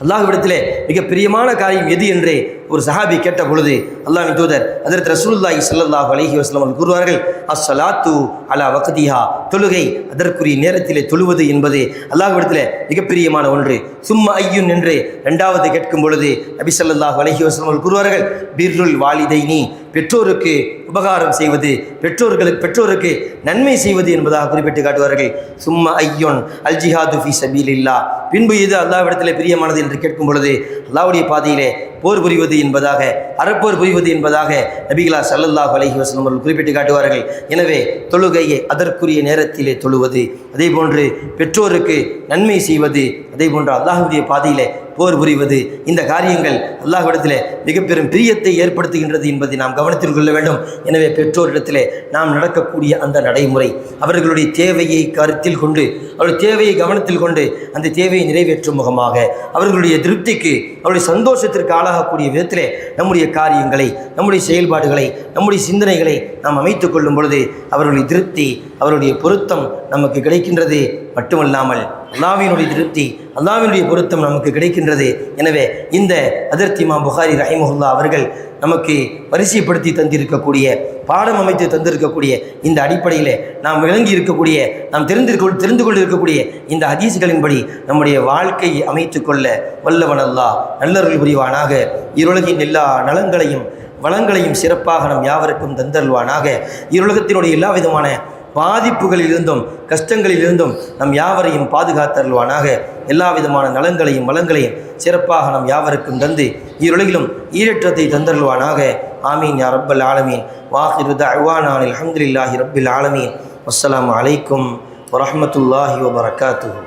அல்லாஹ்விடத்திலே மிக பிரியமான காரியம் எது என்று ஒரு சஹாபி கேட்ட பொழுது அல்லாஹ்வின் தூதர் ஹஜ்ரத் ரசூலுல்லாஹி ஸல்லல்லாஹு அலைஹி வஸல்லம் அவர்கள் கூறுவார்கள், அஸ்ஸலாத்து அலா வக்திஹா, தொழுகை அதற்குரிய நேரத்திலே தொழுவது என்பது அல்லாஹ்விடத்திலே மிக பிரியமான ஒன்று. சும்மா ஐயுன் என்று 2வது கேட்கும் பொழுது நபி ஸல்லல்லாஹு அலைஹி வஸல்லம் அவர்கள் கூறுவார்கள், பிர்ருல் வாலிதைனி, பெற்றோருக்கு உபகாரம் செய்வது, பெற்றோருக்கு நன்மை செய்வது என்பதாக குறிப்பிட்டு காட்டுவார்கள். சும்மா ஐயுன் அல் ஜிஹாது ஃபீ சபீலில்லாஹ், பின்பு இது அல்லாஹ்விடத்திலே பிரியமானது என்று கேட்கும் பொழுது அல்லாஹ்வுடைய பாதையிலே போர் புரிவது என்பதாக, அறப்போர் புரிவது என்பதாக நபிகளா ஸல்லல்லாஹு அலைஹி வஸல்லம் அவர்கள் குறிப்பிட்டு காட்டுவார்கள். எனவே தொழுகையை அதற்குரிய நேரத்திலே தொழுவது, அதே போன்று பெற்றோருக்கு நன்மை செய்வது, அதே போன்று அல்லாஹ்வுடைய பாதையிலே போர் புரிவது, இந்த காரியங்கள் அல்லாஹ்விடத்திலே மிக பெரும் பிரியத்தை ஏற்படுத்துகின்றது என்பதை நாம் கவனத்தில் கொள்ள வேண்டும். எனவே பெற்றோரிடத்திலே நாம் நடக்கக்கூடிய அந்த நடைமுறை, அவர்களுடைய தேவையை கருத்தில் கொண்டு, அவருடைய தேவையை கவனத்தில் கொண்டு அந்த தேவையை நிறைவேற்றும் முகமாக, அவர்களுடைய திருப்திக்கு, அவருடைய சந்தோஷத்திற்கு ஆளாகக்கூடிய விதத்திலே நம்முடைய காரியங்களை, நம்முடைய செயல்பாடுகளை, நம்முடைய சிந்தனைகளை நாம் அமைத்து கொள்ளும் பொழுது அவர்களுடைய திருப்தி, அவருடைய பொருத்தம் நமக்கு கிடைக்கின்றது. மட்டுமல்லாமல் அல்லாஹ்வினுடைய திருப்தி, அல்லாஹ்வினுடைய பொருத்தம் நமக்கு கிடைக்கின்றது. எனவே இந்த ஹஜ்ரத் இமாம் புகாரி ரஹிமஹுல்லாஹ் அவர்கள் நமக்கு வரிசைப்படுத்தி தந்திருக்கக்கூடிய, பாடம் அமைத்து தந்திருக்கக்கூடிய இந்த அடிப்படையில் நாம் விளங்கி இருக்கக்கூடிய, நாம் தெரிந்து கொண்டிருக்கக்கூடிய இந்த ஹதீஸ்களின்படி நம்முடைய வாழ்க்கையை அமைத்து கொள்ள வல்லவன் அல்லாஹ் நல்லருள் புரிவானாக. இருளகின் எல்லா நலங்களையும் வளங்களையும் சிறப்பாக நம் யாவருக்கும் தந்தருள்வானாக. இருளகத்தினுடைய எல்லா விதமான பாதிப்புகளிலிருந்தும் கஷ்டங்களிலிருந்தும் நம் யாவரையும் பாதுகாத்தருள்வானாக. எல்லா விதமான நலங்களையும் வளங்களையும் சிறப்பாக நம் யாவருக்கும் தந்து இருளகிலும் ஈரற்றத்தை தந்தருள்வானாக. ஆமீன் யா ரப்பல் ஆலமீன். வாஹிரு தஅவானா அல்ஹம்துலில்லாஹி ரப்பில் ஆலமீன். அஸ்ஸலாமு அலைக்கும் வரஹ்மத்துல்லாஹி வபரகாத்துஹு.